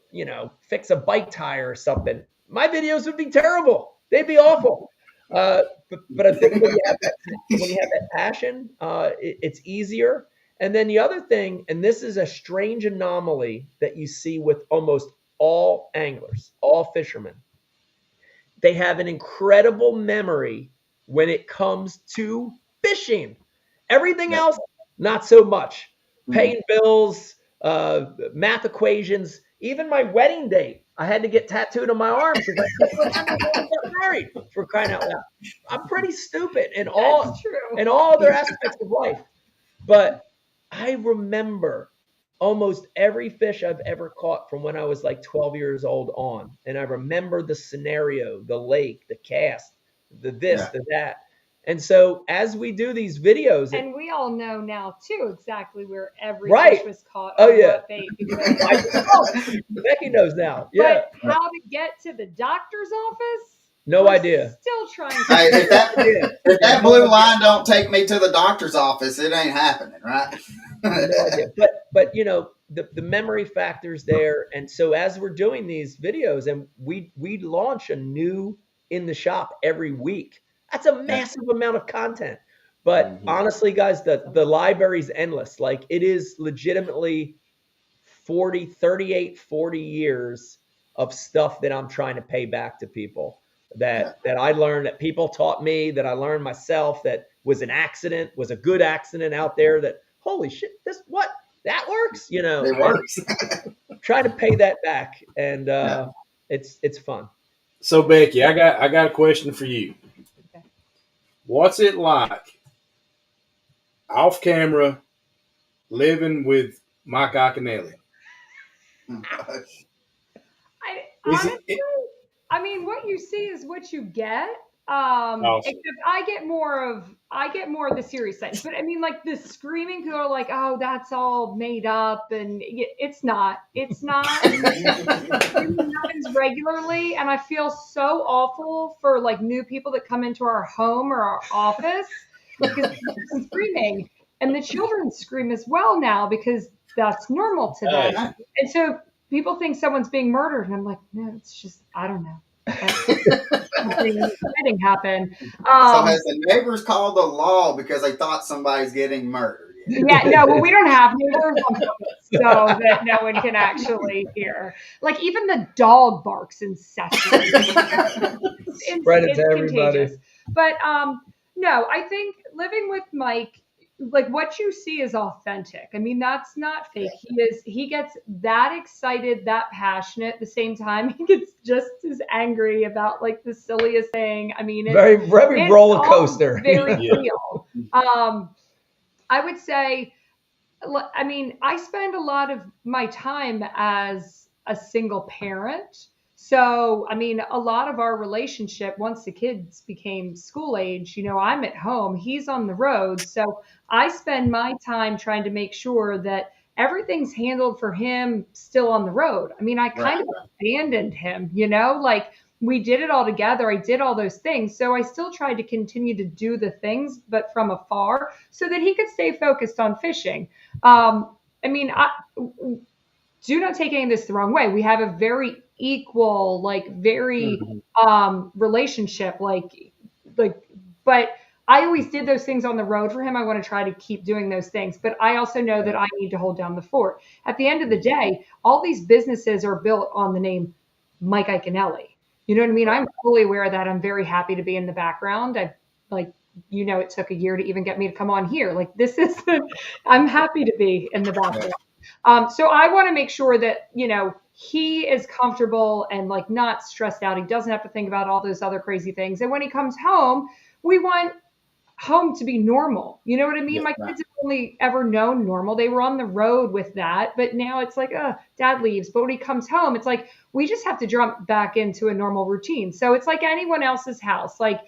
fix a bike tire or something, my videos would be terrible. They'd be awful. But I think when you have that passion, it's easier. And then the other thing, and this is a strange anomaly that you see with almost all anglers, all fishermen, they have an incredible memory when it comes to fishing. Everything else, not so much. Paying bills, math equations, even my wedding date, I had to get tattooed on my arm because I got married, for crying out loud. I'm pretty stupid in all other aspects of life. But I remember almost every fish I've ever caught from when I was like 12 years old on. And I remember the scenario, the lake, the cast, the this, the that. And so as we do these videos, and we all know now too exactly where every fish was caught. What bait. Becky knows now. Yeah. But how to get to the doctor's office? No idea. Still trying to. Hey, if that blue line don't take me to the doctor's office, it ain't happening, right? No idea. But the memory factor's there. And so as we're doing these videos, and we launch a new In the Shop every week. That's a massive amount of content. But honestly, guys, the library's endless. Like, it is legitimately 40 years of stuff that I'm trying to pay back to people that I learned, that people taught me, that I learned myself, that was an accident, was a good accident out there, that holy shit, that works, It works. try to pay that back. And it's fun. So Becky, I got a question for you. Okay. What's it like off camera living with Mike Iaconelli? Honestly, I mean, what you see is what you get. Awesome. Except I get more of the serious side. But I mean, like, the screaming, people are like, "Oh, that's all made up," and it's not. It's not. It happens regularly, and I feel so awful for like new people that come into our home or our office because they're screaming, and the children scream as well now because that's normal to them, and so people think someone's being murdered, and I'm like, no, it's just, I don't know. Something exciting happened. So has the neighbors called the law because they thought somebody's getting murdered? Yeah, no, well, we don't have neighbors on purpose, so that no one can actually hear. Like, even the dog barks incessantly. Spread it to everybody. Contagious. But no, I think living with Mike, like, what you see is authentic. I mean, that's not fake. He gets that excited, that passionate. At the same time, he gets just as angry about like the silliest thing. I mean, very roller coaster. Very real. I would say, I mean, I spend a lot of my time as a single parent. So, I mean, a lot of our relationship, once the kids became school age, I'm at home, he's on the road. So I spend my time trying to make sure that everything's handled for him still on the road. I mean, I kind of abandoned him, like, we did it all together. I did all those things. So I still tried to continue to do the things, but from afar, so that he could stay focused on fishing. I mean, do not take any of this the wrong way. We have a very equal, like, very relationship, but I always did those things on the road for him. I want to try to keep doing those things, but I also know that I need to hold down the fort. At the end of the day, all these businesses are built on the name Mike Iaconelli. You know what I mean? I'm fully aware of that. I'm very happy to be in the background. It took a year to even get me to come on here. Like, I'm happy to be in the background. So I want to make sure that, he is comfortable and like not stressed out. He doesn't have to think about all those other crazy things. And when he comes home, we want home to be normal. You know what I mean? My kids have only ever known normal. They were on the road with that, but now it's like, dad leaves. But when he comes home, it's like, we just have to jump back into a normal routine. So it's like anyone else's house. Like,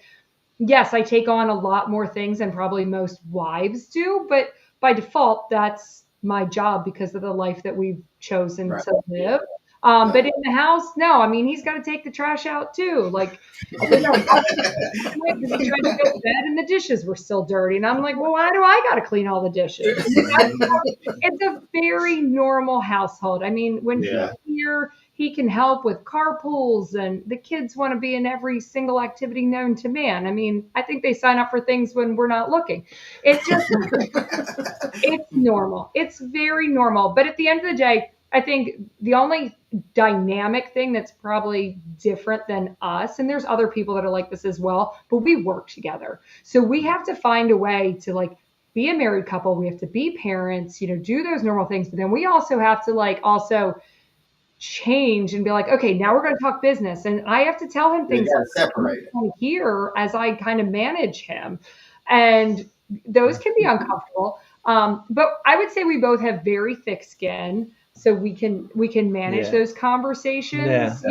yes, I take on a lot more things than probably most wives do, but by default, that's my job because of the life that we've chosen to live. But in the house, no, I mean, he's got to take the trash out too. Like, he tried to go to bed and the dishes were still dirty. And I'm like, well, why do I got to clean all the dishes? It's a very normal household. I mean, when he's here, he can help with carpools, and the kids want to be in every single activity known to man. I mean, I think they sign up for things when we're not looking. It's just, it's normal. It's very normal. But at the end of the day, I think the only dynamic thing that's probably different than us, and there's other people that are like this as well, but we work together. So we have to find a way to like be a married couple. We have to be parents, do those normal things. But then we also have to like also change and be like, okay, now we're going to talk business. And I have to tell him things separate here as I kind of manage him. And those can be uncomfortable. But I would say we both have very thick skin. So we can manage those conversations,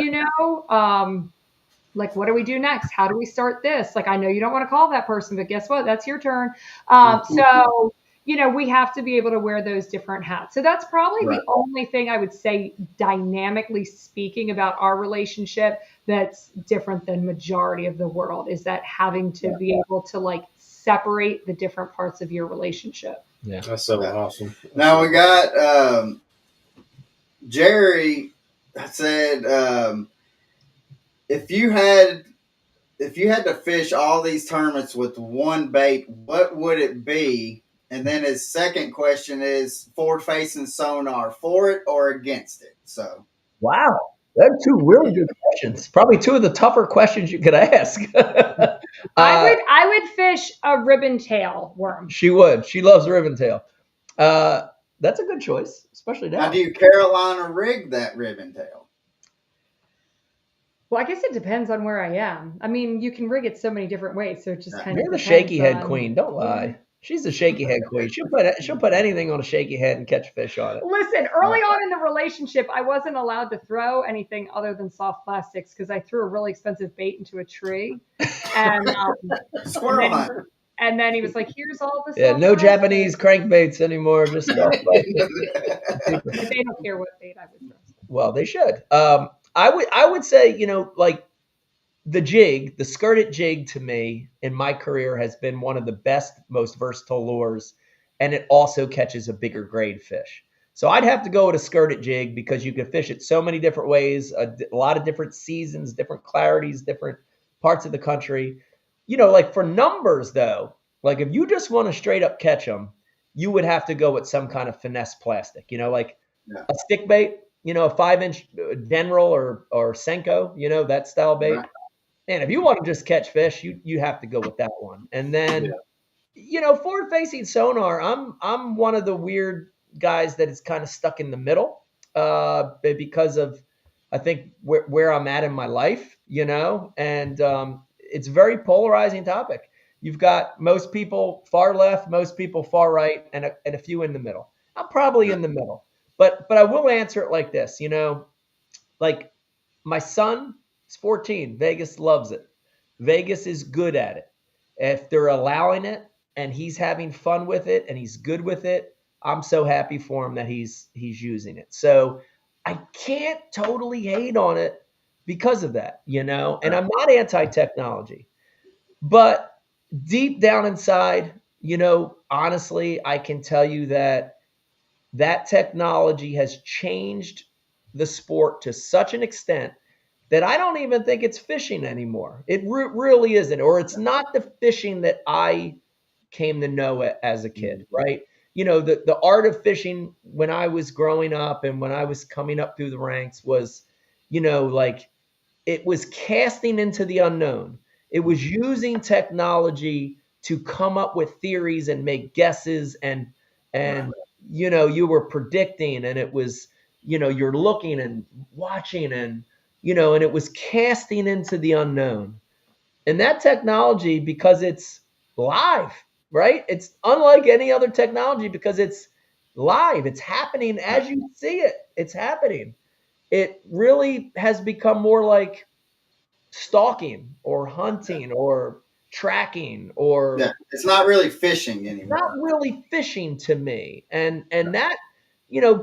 like, what do we do next? How do we start this? Like, I know you don't want to call that person, but guess what? That's your turn. So, we have to be able to wear those different hats. So that's probably the only thing I would say, dynamically speaking, about our relationship that's different than majority of the world, is that having to be able to like separate the different parts of your relationship. Yeah, that's so awesome. Now we got Jerry said, if you had if you had to fish all these tournaments with one bait, what would it be? And then his second question is forward-facing sonar, for it or against it? So, Wow. They're two really good questions. Probably two of the tougher questions you could ask. I would fish a ribbon tail worm. She would. She loves ribbon tail. That's a good choice, especially now. now do you Carolina rig that ribbon tail? Well, I guess it depends on where I am. I mean, you can rig it so many different ways, so it just kind You're of the depends shaky head on- queen. Don't lie. She's the shaky head queen. She'll put anything on a shaky head and catch fish on it. Listen, early on in the relationship, I wasn't allowed to throw anything other than soft plastics because I threw a really expensive bait into a tree, and Squirrel hunt. and then he was like, "Here's all this." Yeah, no Japanese crankbaits anymore. Just stuff like But they don't care what bait I would throw. well, they should. I would say, like the jig, the skirted jig to me in my career has been one of the best, most versatile lures, and it also catches a bigger grade fish. So I'd have to go with a skirted jig because you can fish it so many different ways, a lot of different seasons, different clarities, different parts of the country. Like for numbers though, like if you just want to straight up catch them, you would have to go with some kind of finesse plastic, like Yeah. a stick bait, a 5-inch Denril or Senko, that style bait. Right. And if you want to just catch fish, you have to go with that one. And then, forward facing sonar, I'm one of the weird guys that is kind of stuck in the middle, because of, I think where I'm at in my life, and it's a very polarizing topic. You've got most people far left, most people far right, and a few in the middle. I'm probably in the middle, but I will answer it like this, like my son is 14. Vegas loves it. Vegas is good at it. If they're allowing it and he's having fun with it and he's good with it, I'm so happy for him that he's using it. So I can't totally hate on it because of that, and I'm not anti-technology, but deep down inside, honestly, I can tell you that technology has changed the sport to such an extent that I don't even think it's fishing anymore. It really isn't, or it's not the fishing that I came to know it as a kid, right? The art of fishing when I was growing up and when I was coming up through the ranks was, like it was casting into the unknown. It was using technology to come up with theories and make guesses and you were predicting, and it was, you're looking and watching and it was casting into the unknown. And that technology, because it's live, right? It's unlike any other technology because it's live. It's happening as you see it. It's happening. It really has become more like stalking or hunting or tracking or it's not really fishing anymore. not really fishing to me. And that,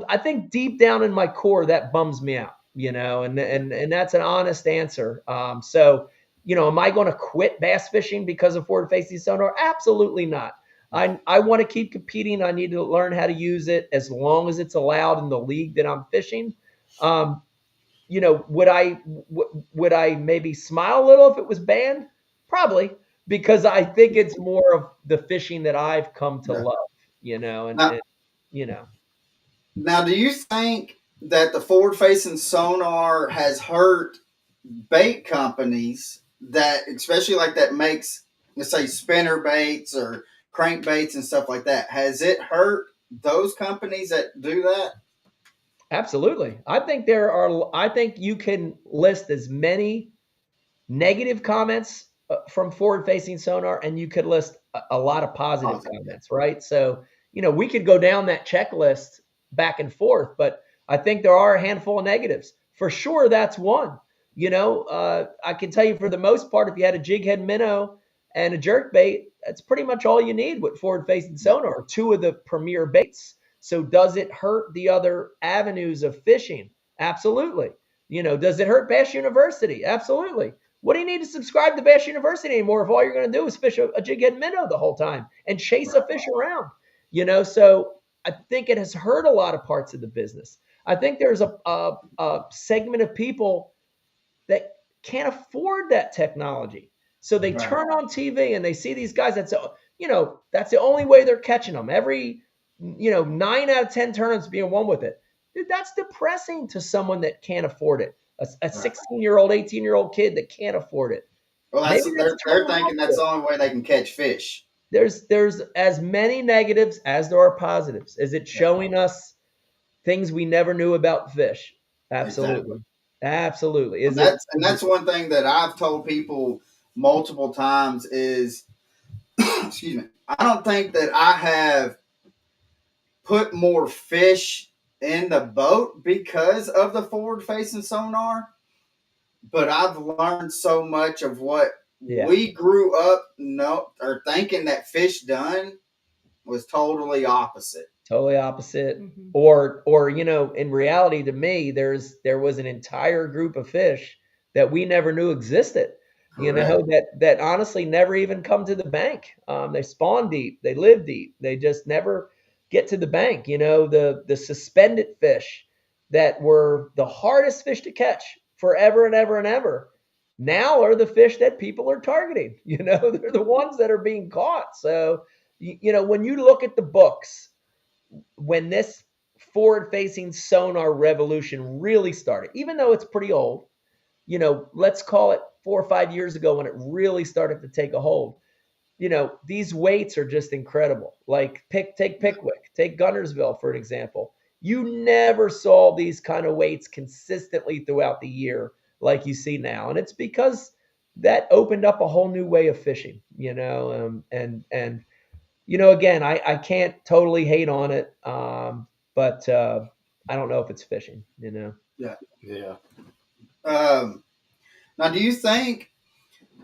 I think deep down in my core, that bums me out, and that's an honest answer. So, am I going to quit bass fishing because of forward facing sonar? Absolutely not. I want to keep competing. I need to learn how to use it as long as it's allowed in the league that I'm fishing. Would I maybe smile a little if it was banned? Probably, because I think it's more of the fishing that I've come to love, Now, do you think that the forward-facing sonar has hurt bait companies that, especially like that makes, let's say, spinner baits or crankbaits and stuff like that? Has it hurt those companies that do that? Absolutely. I think you can list as many negative comments from forward-facing sonar, and you could list a lot of positive comments, right? So, we could go down that checklist back and forth, but I think there are a handful of negatives. For sure, that's one. I can tell you for the most part, if you had a jig head minnow and a jerk bait, that's pretty much all you need with forward-facing sonar, two of the premier baits. So does it hurt the other avenues of fishing? Absolutely. Does it hurt Bass University? Absolutely. What do you need to subscribe to Bass University anymore if all you're going to do is fish a jig head minnow the whole time and chase a fish around? So I think it has hurt a lot of parts of the business. I think there's a segment of people that can't afford that technology. So they Right. turn on TV and they see these guys. That's the only way they're catching them. Every 9 out of 10 tournaments being won with it. Dude, that's depressing to someone that can't afford it. A 16-year-old, 18-year-old kid that can't afford it. Well, Maybe they're turning thinking off that's to the it. only way they can catch fish. There's as many negatives as there are positives. Is it showing us things we never knew about fish? Absolutely. Exactly. Absolutely. And that's one thing that I've told people multiple times is, excuse me, I don't think that I have put more fish in the boat because of the forward facing sonar, but I've learned so much of what we grew up thinking that fish done was totally opposite. Totally opposite. Mhm. Or in reality, to me, there was an entire group of fish that we never knew existed. Correct. That honestly never even come to the bank. They spawn deep, they live deep, they just never get to the bank. The suspended fish that were the hardest fish to catch forever and ever and ever now are the fish that people are targeting. They're the ones that are being caught. So when you look at the books, when this forward-facing sonar revolution really started, even though it's pretty old, let's call it 4 or 5 years ago when it really started to take a hold. These weights are just incredible. Like take Pickwick, take Gunnersville for an example. You never saw these kind of weights consistently throughout the year like you see now, and it's because that opened up a whole new way of fishing. Again, I can't totally hate on it, but I don't know if it's fishing. Yeah. Yeah. Now, do you think,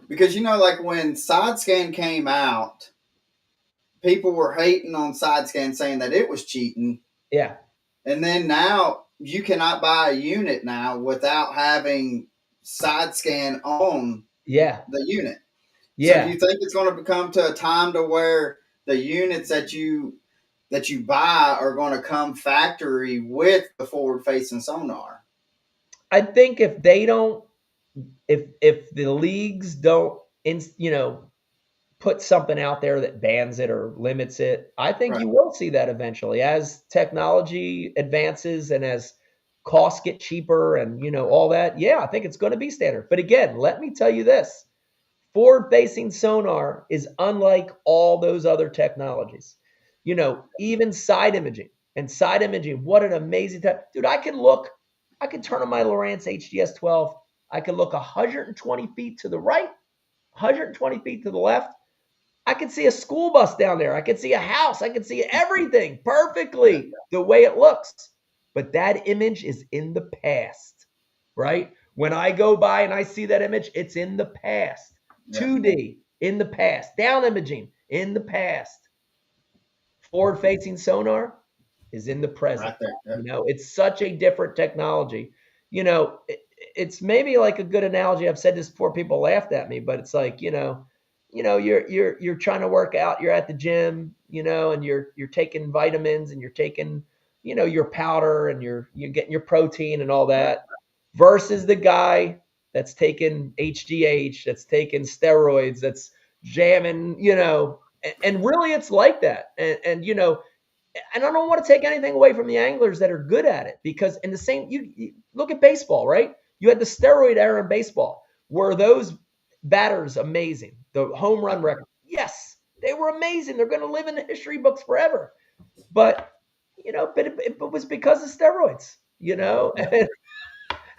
because like when side scan came out, people were hating on side scan saying that it was cheating, Yeah, and then now you cannot buy a unit now without having side scan on yeah, the unit. So do yeah. you think it's going to become to a time to where the units that you buy are going to come factory with the forward facing sonar? I think if they don't, if the leagues don't, put something out there that bans it or limits it, I think Right. you will see that eventually as technology advances and as costs get cheaper and all that. Yeah, I think it's going to be standard. But again, let me tell you this. Forward-facing sonar is unlike all those other technologies. Even side imaging. And side imaging, what an amazing tech. Dude, I can turn on my Lowrance HDS 12. I can look 120 feet to the right, 120 feet to the left. I can see a school bus down there. I can see a house. I can see everything perfectly the way it looks. But that image is in the past, right? When I go by and I see that image, it's in the past. Yeah. 2D in the past. Down imaging in the past. Forward-facing sonar is in the present. Right there. Yeah. It's such a different technology. It's maybe like a good analogy. I've said this before, people laughed at me, but it's like, you're trying to work out, you're at the gym, and you're taking vitamins and you're taking, your powder and you're getting your protein and all that versus the guy that's taking HGH, that's taking steroids, that's jamming, and really it's like that. And I don't want to take anything away from the anglers that are good at it, because in the same, you look at baseball, right? You had the steroid era in baseball. Were those batters amazing? The home run record? Yes, they were amazing. They're going to live in the history books forever. But, it was because of steroids, and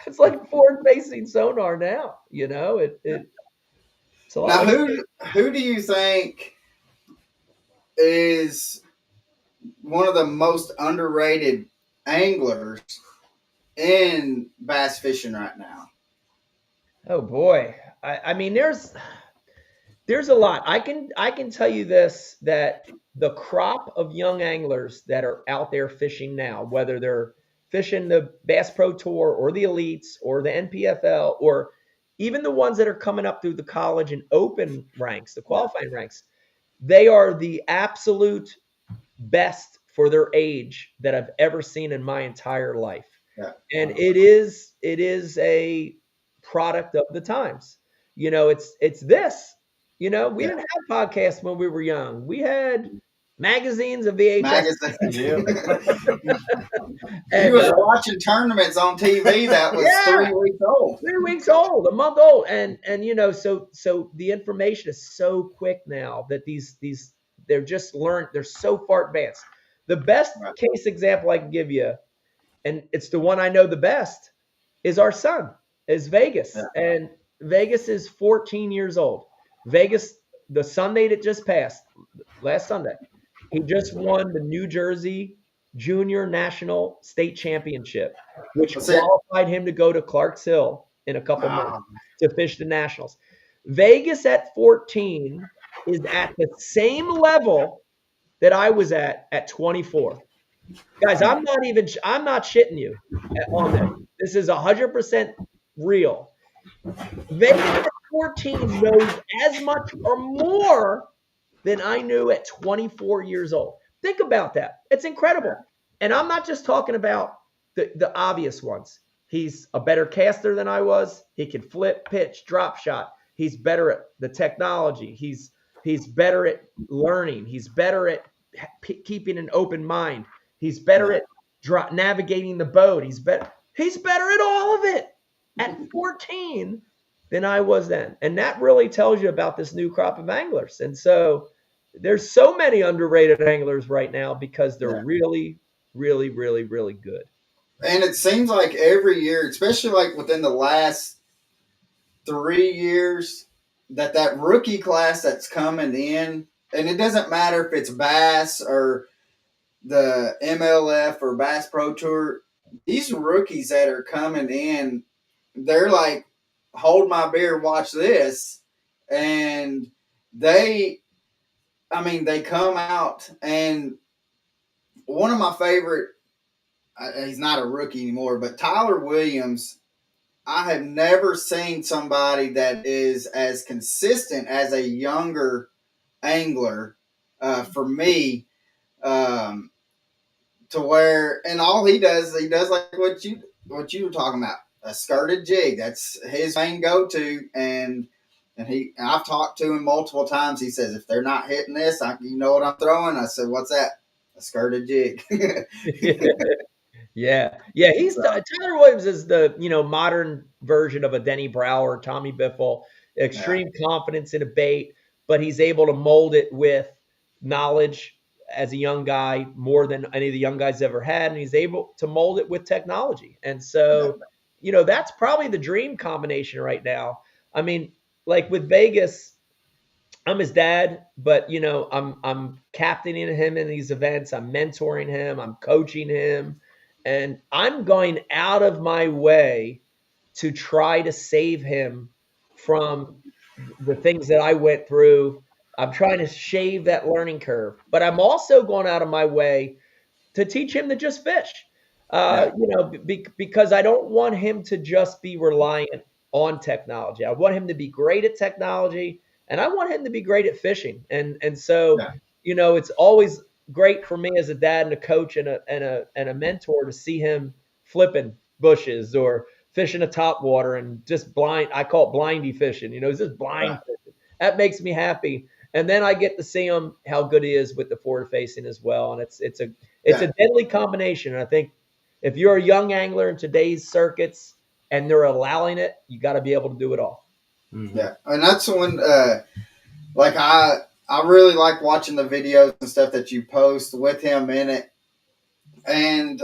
it's like forward-facing sonar now, it's a lot. Now, Like, who do you think is one of the most underrated anglers in bass fishing right now? oh boy, I mean, there's a lot. I can tell you this, that the crop of young anglers that are out there fishing now, whether they're fishing the Bass Pro Tour or the Elites or the NPFL, or even the ones that are coming up through the college and open ranks, the qualifying ranks, they are the absolute best for their age that I've ever seen in my entire life. Yeah. And it is a product of the times. it's this. We didn't have podcasts when we were young. We had magazines of VHS. Magazine. And, You was watching tournaments on TV that was Yeah. 3 weeks old. 3 weeks old, a month old, and so the information is so quick now that these they're just learned. They're so far advanced. The best case example I can give you, and it's the one I know the best, is our son, is Vegas. Yeah. And Vegas is 14 years old. Vegas, the Sunday that just passed, last Sunday, he just won the New Jersey Junior National State Championship, which qualified him to go to Clarks Hill in a couple months to fish the Nationals. Vegas at 14 is at the same level that I was at 24. Guys, I'm not shitting you on this. This is 100% real. Vegas at 14 knows as much or more than I knew at 24 years old. Think about that. It's incredible. And I'm not just talking about the obvious ones. He's a better caster than I was. He can flip, pitch, drop shot. He's better at the technology. He's better at learning. He's better at keeping an open mind. He's better at navigating the boat. He's better at all of it at 14 than I was then. And that really tells you about this new crop of anglers. And so there's so many underrated anglers right now because they're really, really, really, really good. And it seems like every year, especially like within the last 3 years, that rookie class that's coming in, and it doesn't matter if it's Bass or the MLF or Bass Pro Tour, these rookies that are coming in, they're like, hold my beer, watch this. And they come out, and one of my favorite, he's not a rookie anymore, but Tyler Williams, I have never seen somebody that is as consistent as a younger angler for me, to where, and all he does like what you were talking about, a skirted jig. That's his main go-to. And I've talked to him multiple times. He says, if they're not hitting this, you know what I'm throwing? I said, what's that? A skirted jig. Yeah. Tyler Williams is the modern version of a Denny Brower, Tommy Biffle. Extreme confidence in a bait, but he's able to mold it with knowledge as a young guy more than any of the young guys ever had, and he's able to mold it with technology. And so, that's probably the dream combination right now. I mean, like with Vegas, I'm his dad, but I'm captaining him in these events. I'm mentoring him. I'm coaching him. And I'm going out of my way to try to save him from the things that I went through. I'm trying to shave that learning curve, but I'm also going out of my way to teach him to just fish, because I don't want him to just be reliant on technology. I want him to be great at technology, and I want him to be great at fishing. And so, it's always great for me as a dad and a coach and a mentor to see him flipping bushes or fishing a top water and just blind. I call it blindy fishing. He's just blind fishing. That makes me happy. And then I get to see him how good he is with the forward facing as well. And it's a deadly combination. And I think if you're a young angler in today's circuits and they're allowing it, you got to be able to do it all. Mm-hmm. Yeah, and that's when I really like watching the videos and stuff that you post with him in it. And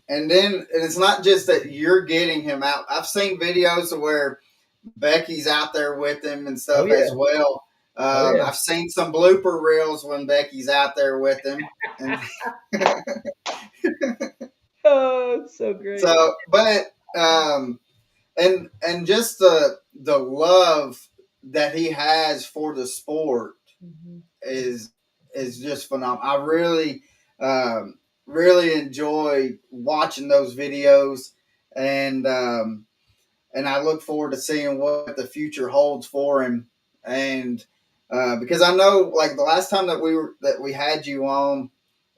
then it's not just that you're getting him out. I've seen videos where Becky's out there with him and stuff as well. I've seen some blooper reels when Becky's out there with him. And oh, it's so great. So, but and just the love that he has for the sport is just phenomenal. I really really enjoy watching those videos, and I look forward to seeing what the future holds for him. And because I know, like the last time that we had you on,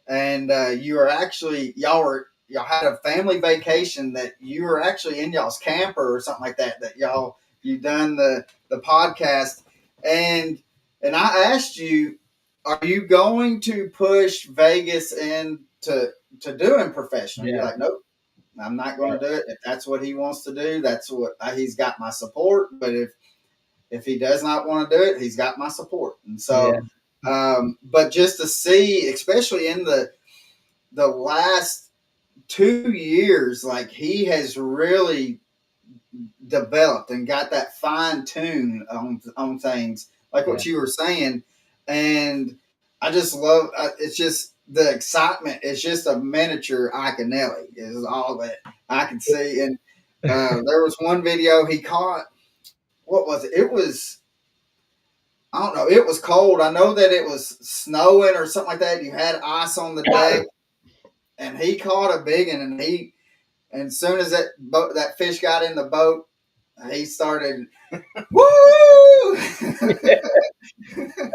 and you were actually y'all had a family vacation, that you were actually in y'all's camper or something like that y'all you've done the podcast, and I asked you, are you going to push Vegas into doing professional? You're like, nope, I'm not going to do it. If that's what he wants to do, that's what he's got my support. But if he does not want to do it, he's got my support. And so, but just to see, especially in the last 2 years, like he has really developed and got that fine tune on things, like what you were saying. And I just love it's just the excitement. It's just a miniature Iaconelli is all that I can see. And there was one video he caught. What was it? It was, I don't know. It was cold. I know that it was snowing or something like that. You had ice on the deck, and he caught a big one. And as soon as that fish got in the boat, he started, woo!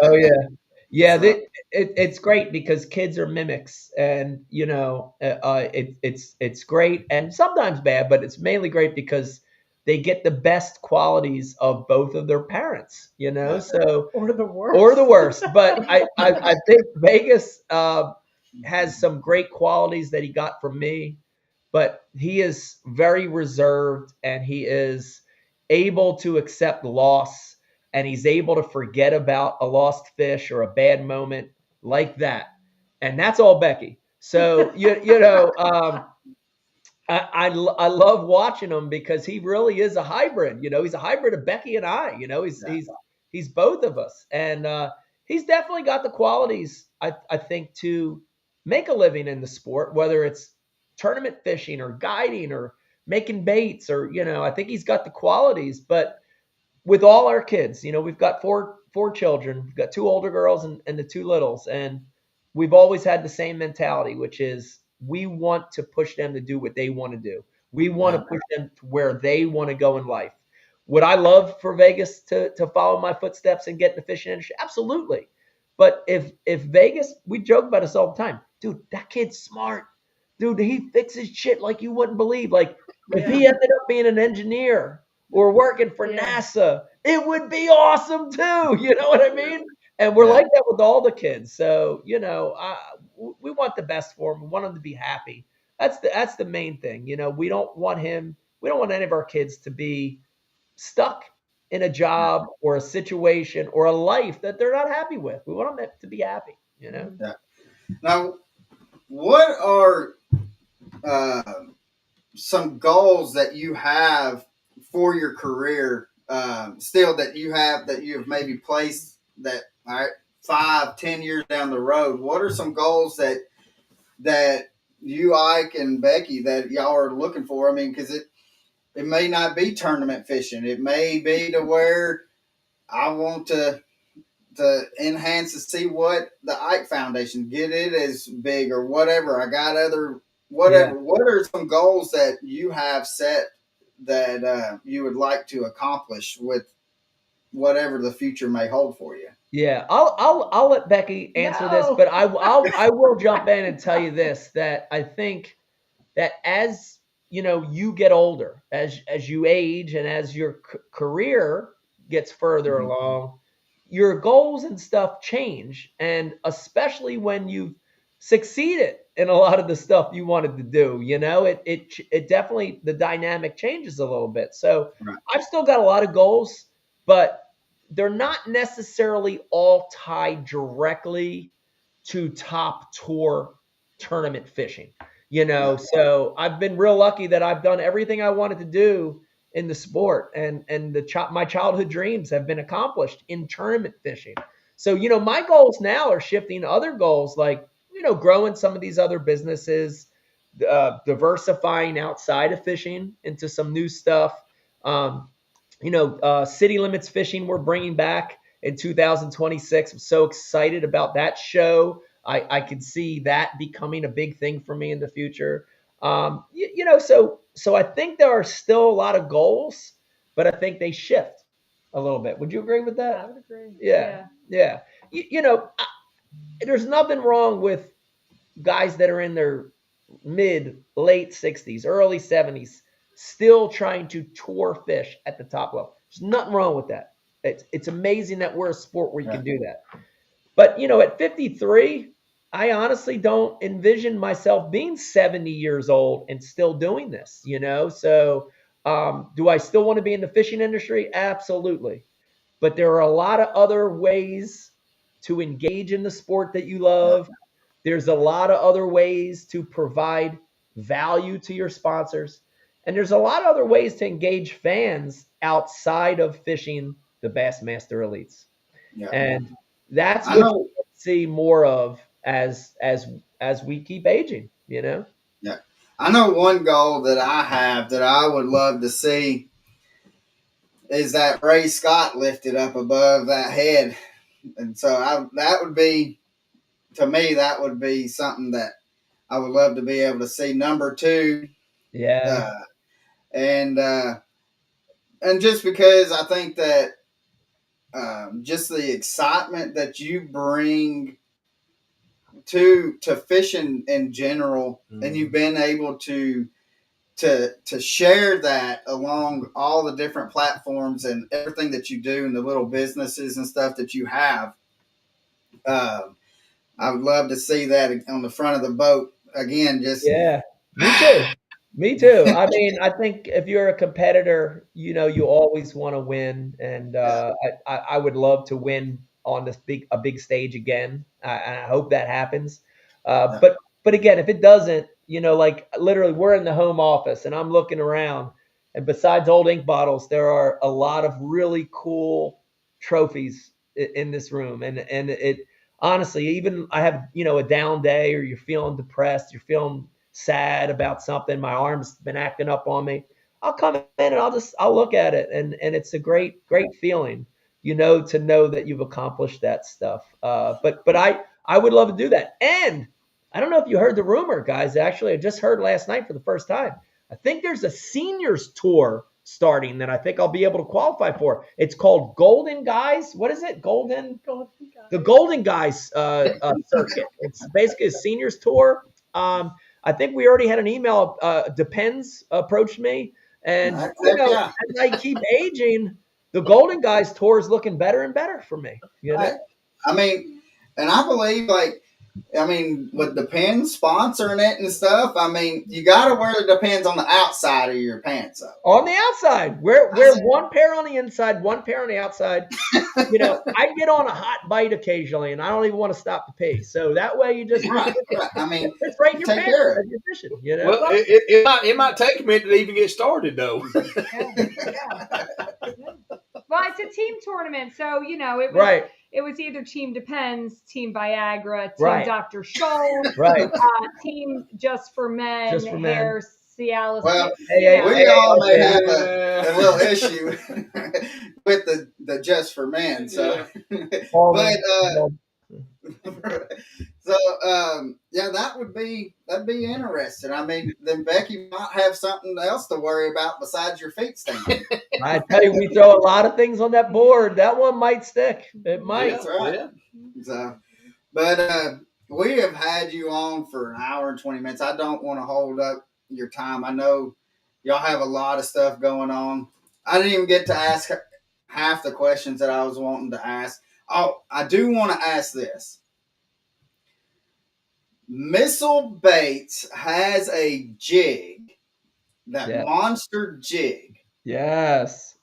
Oh yeah, yeah. So, it's great because kids are mimics, and it's great and sometimes bad, but it's mainly great because they get the best qualities of both of their parents. So or the worst. But I think Vegas has some great qualities that he got from me, but he is very reserved and he is able to accept loss, and he's able to forget about a lost fish or a bad moment like that. And that's all Becky. So, I love watching him because he really is a hybrid. He's a hybrid of Becky and I. He's both of us, and he's definitely got the qualities, I think, to make a living in the sport, whether it's tournament fishing or guiding or making baits, or I think he's got the qualities. But with all our kids, we've got four children. We've got 2 older girls and the 2 littles, and we've always had the same mentality, which is we want to push them to do what they want to do. We want to push them to where they want to go in life. Would I love for Vegas to follow my footsteps and get in the fishing industry? Absolutely. But if Vegas, we joke about this all the time, dude, that kid's smart. Dude, he fixes shit like you wouldn't believe. Like if he ended up being an engineer or working for NASA, it would be awesome too. You know what I mean? And we're like that with all the kids. So, we want the best for them. We want them to be happy. That's the main thing. We don't want any of our kids to be stuck in a job or a situation or a life that they're not happy with. We want them to be happy, Yeah. Now, what are some goals that you have for your career still that you have maybe placed that, all right, 5-10 years down the road? What are some goals that you, Ike, and Becky, that y'all are looking for? I mean, because it may not be tournament fishing. It may be to where I want to enhance to see what the Ike Foundation, get it as big or whatever. I got whatever. Yeah. What are some goals that you have set that you would like to accomplish with whatever the future may hold for you? Yeah, I'll let Becky answer this, but I will jump in and tell you this, that I think that as you get older, as you age, and as your career gets further along, your goals and stuff change, and especially when you've succeeded in a lot of the stuff you wanted to do, it definitely, the dynamic changes a little bit. So I've still got a lot of goals, but they're not necessarily all tied directly to top tour tournament fishing. So I've been real lucky that I've done everything I wanted to do in the sport, and my childhood dreams have been accomplished in tournament fishing. So, my goals now are shifting to other goals, like, growing some of these other businesses, diversifying outside of fishing into some new stuff. City Limits Fishing, we're bringing back in 2026. I'm so excited about that show. I can see that becoming a big thing for me in the future. So I think there are still a lot of goals, but I think they shift a little bit. Would you agree with that? I would agree. Yeah. There's nothing wrong with guys that are in their late 60s, early 70s, still trying to tour fish at the top level. There's nothing wrong with that. It's amazing that we're a sport where you can do that. But, at 53, I honestly don't envision myself being 70 years old and still doing this, So do I still want to be in the fishing industry? Absolutely. But there are a lot of other ways to engage in the sport that you love. There's a lot of other ways to provide value to your sponsors. And there's a lot of other ways to engage fans outside of fishing the Bassmaster Elites. Yeah. And that's what we'll see more of as we keep aging, Yeah. I know one goal that I have that I would love to see is that Ray Scott lifted up above that head. And so that would be, to me, that would be something that I would love to be able to see. Number 2. Yeah. And just because I think that just the excitement that you bring to fishing in general, and you've been able to share that along all the different platforms and everything that you do and the little businesses and stuff that you have. I would love to see that on the front of the boat again. Just me too. I mean, I think if you're a competitor, you always want to win, and I would love to win on a big stage again. I hope that happens. But again, if it doesn't, like literally, we're in the home office, and I'm looking around, and besides old ink bottles, there are a lot of really cool trophies in this room, and it. Honestly, even I have, a down day, or you're feeling depressed, you're feeling sad about something, my arm's been acting up on me, I'll come in and I'll look at it. And it's a great feeling, to know that you've accomplished that stuff. But I would love to do that. And I don't know if you heard the rumor, guys. Actually, I just heard last night for the first time. I think there's a seniors tour starting that I think I'll be able to qualify for. It's called Golden Guys. What is it? The Golden Guys circuit. It's basically a seniors tour. I think we already had an email. Depends approached me, and as I keep aging, the Golden Guys tour is looking better and better for me. I mean, and I believe with the pins sponsoring it and stuff, you got to wear the Depends on the outside of your pants. Though. On the outside, wear one pair on the inside, one pair on the outside. I get on a hot bite occasionally, and I don't even want to stop to pee. So that way, you just it's right in your pants as you're fishing. Well, it might take a minute to even get started, though. Well, it's a team tournament, so it was either Team Depends, Team Viagra, Team Dr. Scholl, Team Just for Men, Hair Cialis. Well, we all may have a little issue with the Just for Men. So, that'd be interesting. Then Becky might have something else to worry about besides your feet stinking. I tell you, we throw a lot of things on that board. That one might stick. It might. That's right. Yeah. So, but we have had you on for an hour and 20 minutes. I don't want to hold up your time. I know y'all have a lot of stuff going on. I didn't even get to ask half the questions that I was wanting to ask. Oh, I do want to ask this. Missile Baits has a jig, that monster jig. Yes.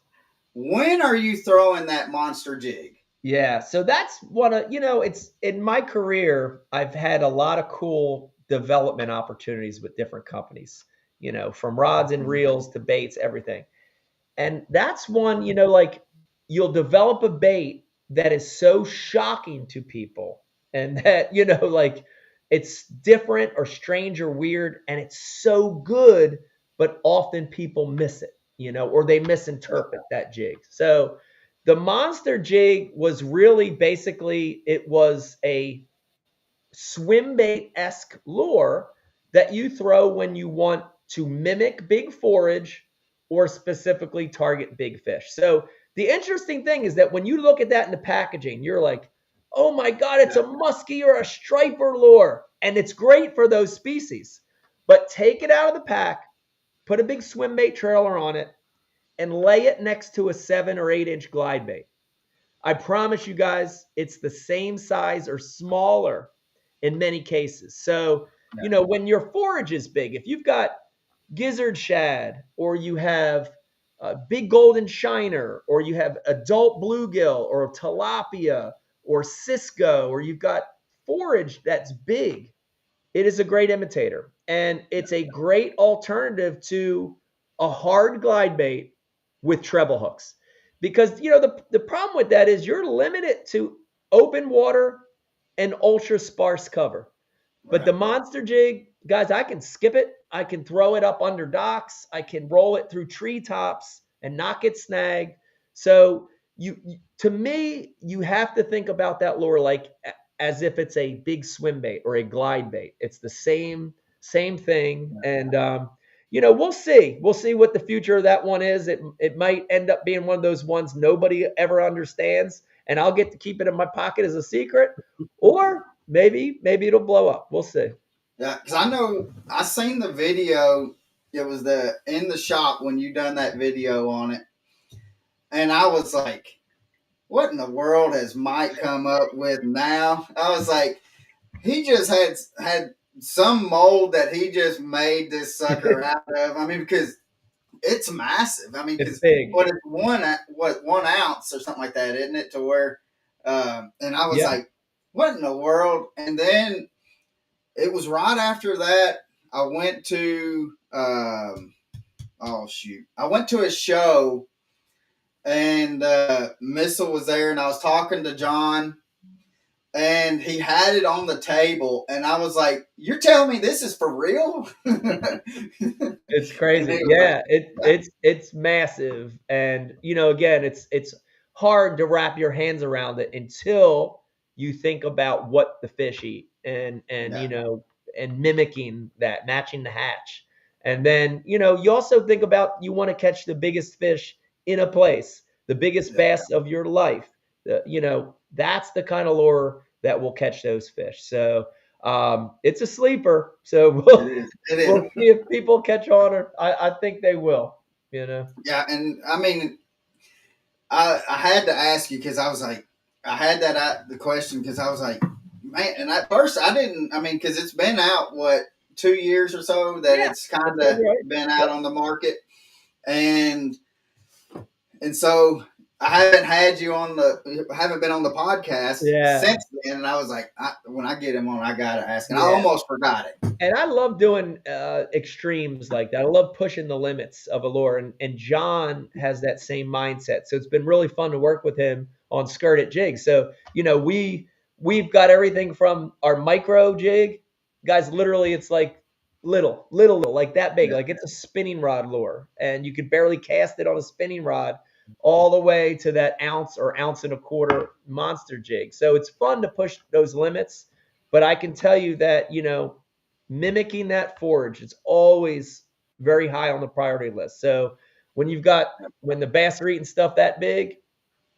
When are you throwing that monster jig? Yeah, so that's one of, it's in my career, I've had a lot of cool development opportunities with different companies, from rods and reels to baits, everything. And that's one, you'll develop a bait that is so shocking to people, and that, it's different or strange or weird, and it's so good, but often people miss it, or they misinterpret that jig. So the monster jig was really basically, it was a swim bait-esque lure that you throw when you want to mimic big forage or specifically target big fish. So the interesting thing is that when you look at that in the packaging, you're like, oh my God, it's a muskie or a striper lure. And it's great for those species. But take it out of the pack, put a big swim bait trailer on it, and lay it next to a 7 or 8 inch glide bait. I promise you guys, it's the same size or smaller in many cases. So, when your forage is big, if you've got gizzard shad, or you have a big golden shiner, or you have adult bluegill, or tilapia, or Cisco, or you've got forage that's big, it is a great imitator. And it's a great alternative to a hard glide bait with treble hooks. Because, the problem with that is you're limited to open water and ultra sparse cover. But the monster jig, guys, I can skip it. I can throw it up under docks. I can roll it through treetops and not get snagged. So to me, you have to think about that lure like as if it's a big swim bait or a glide bait. It's the same thing. And we'll see. We'll see what the future of that one is. It might end up being one of those ones nobody ever understands, and I'll get to keep it in my pocket as a secret, or maybe it'll blow up. We'll see. Yeah, because I know I seen the video. It was in the shop when you done that video on it, and I was like, "What in the world has Mike come up with now?" I was like, "He just had some mold that he just made this sucker out of." I mean, because it's massive. I mean, it's big. What is 1 ounce or something like that, isn't it? To where, and I was like, "What in the world?" And then it was right after that I went to I went to a show, and Missile was there, and I was talking to John, and he had it on the table, and I was like, "You're telling me this is for real?" It's crazy. Yeah, it's massive. And again, it's hard to wrap your hands around it until you think about what the fish eat, and and mimicking that, matching the hatch. And then you also think about, you want to catch the biggest fish in a place, the biggest bass of your life. That's the kind of lure that will catch those fish. So it's a sleeper. So we'll see if people catch on, or I think they will. Yeah, and I mean, I had to ask you because I was like, I had the question because I was like, man, and at first I didn't. I mean, because it's been out 2 years or so that it's kind of been out on the market, and so I haven't been on the podcast since then. And I was like, when I get him on, I gotta ask, and I almost forgot it. And I love doing extremes like that. I love pushing the limits of a lure, and John has that same mindset. So it's been really fun to work with him on skirted jigs. So we've got everything from our micro jig, guys. Literally, it's like little, like that big, like it's a spinning rod lure, and you could barely cast it on a spinning rod, all the way to that ounce or ounce and a quarter monster jig. So it's fun to push those limits. But I can tell you that, mimicking that forage, it's always very high on the priority list. So when the bass are eating stuff that big,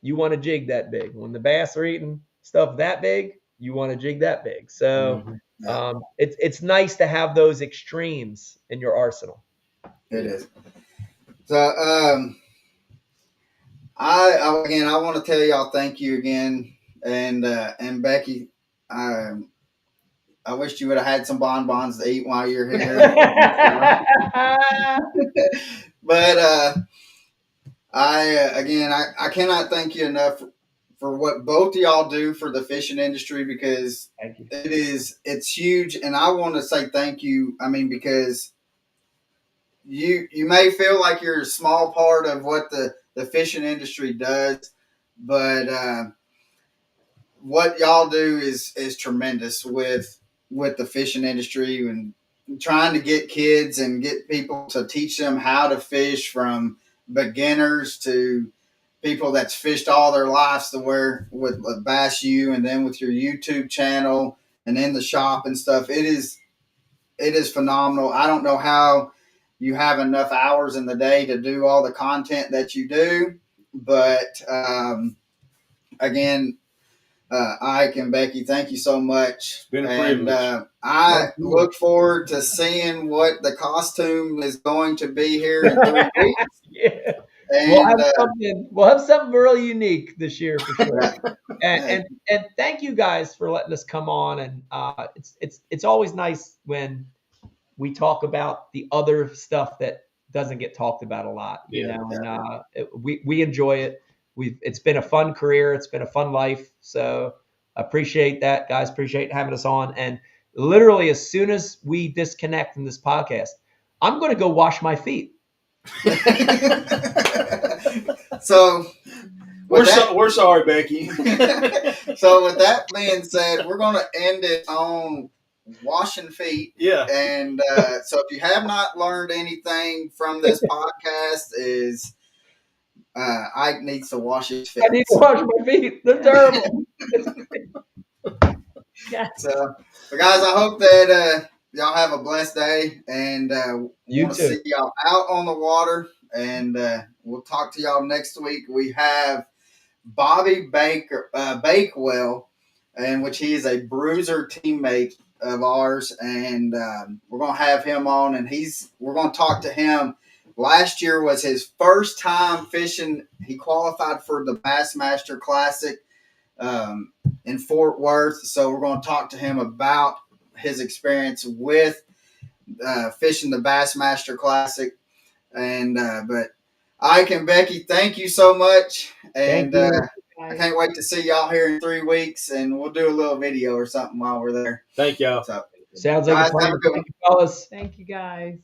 you want to jig that big. When the bass are eating stuff that big, you want to jig that big. So it's nice to have those extremes in your arsenal. It is. So I want to tell y'all thank you again, and Becky, I wish you would have had some bonbons to eat while you're here. But I cannot thank you enough for what both of y'all do for the fishing industry, because it's huge, and I want to say thank you. I mean, because you may feel like you're a small part of what the fishing industry does, but what y'all do is tremendous with the fishing industry, and trying to get kids and get people to teach them how to fish, from beginners to people that's fished all their lives, to where with Bass U, and then with your YouTube channel and in the shop and stuff. It is phenomenal. I don't know how you have enough hours in the day to do all the content that you do, but again, Ike and Becky, thank you so much. It's been a privilege. And I look forward to seeing what the costume is going to be here in 3 weeks. And we'll have something really unique this year for sure. hey, And thank you guys for letting us come on. And it's always nice when we talk about the other stuff that doesn't get talked about a lot, you know. And we enjoy it. It's been a fun career. It's been a fun life. So appreciate that, guys. Appreciate having us on. And literally, as soon as we disconnect from this podcast, I'm going to go wash my feet. So we're sorry, Becky. So with that being said, we're going to end it on washing feet. Yeah. And so if you have not learned anything from this podcast, is Ike needs to wash his feet. I need to wash my feet. They're terrible. Yeah. So, guys, I hope that y'all have a blessed day, and You want to too. see y'all out on the water. And we'll talk to y'all next week. We have Bobby Bakewell, and which he is a Bruiser teammate of ours, and we're gonna have him on, and we're gonna talk to him. Last year was his first time fishing. He qualified for the Bassmaster Classic in Fort Worth, so we're going to talk to him about his experience with fishing the Bassmaster Classic. And but Ike and Becky, thank you so much, and I can't wait to see y'all here in 3 weeks, and we'll do a little video or something while we're there. Thank y'all. So, Sounds like guys, a plan. have a good one. Thank you, fellas. Thank you, guys.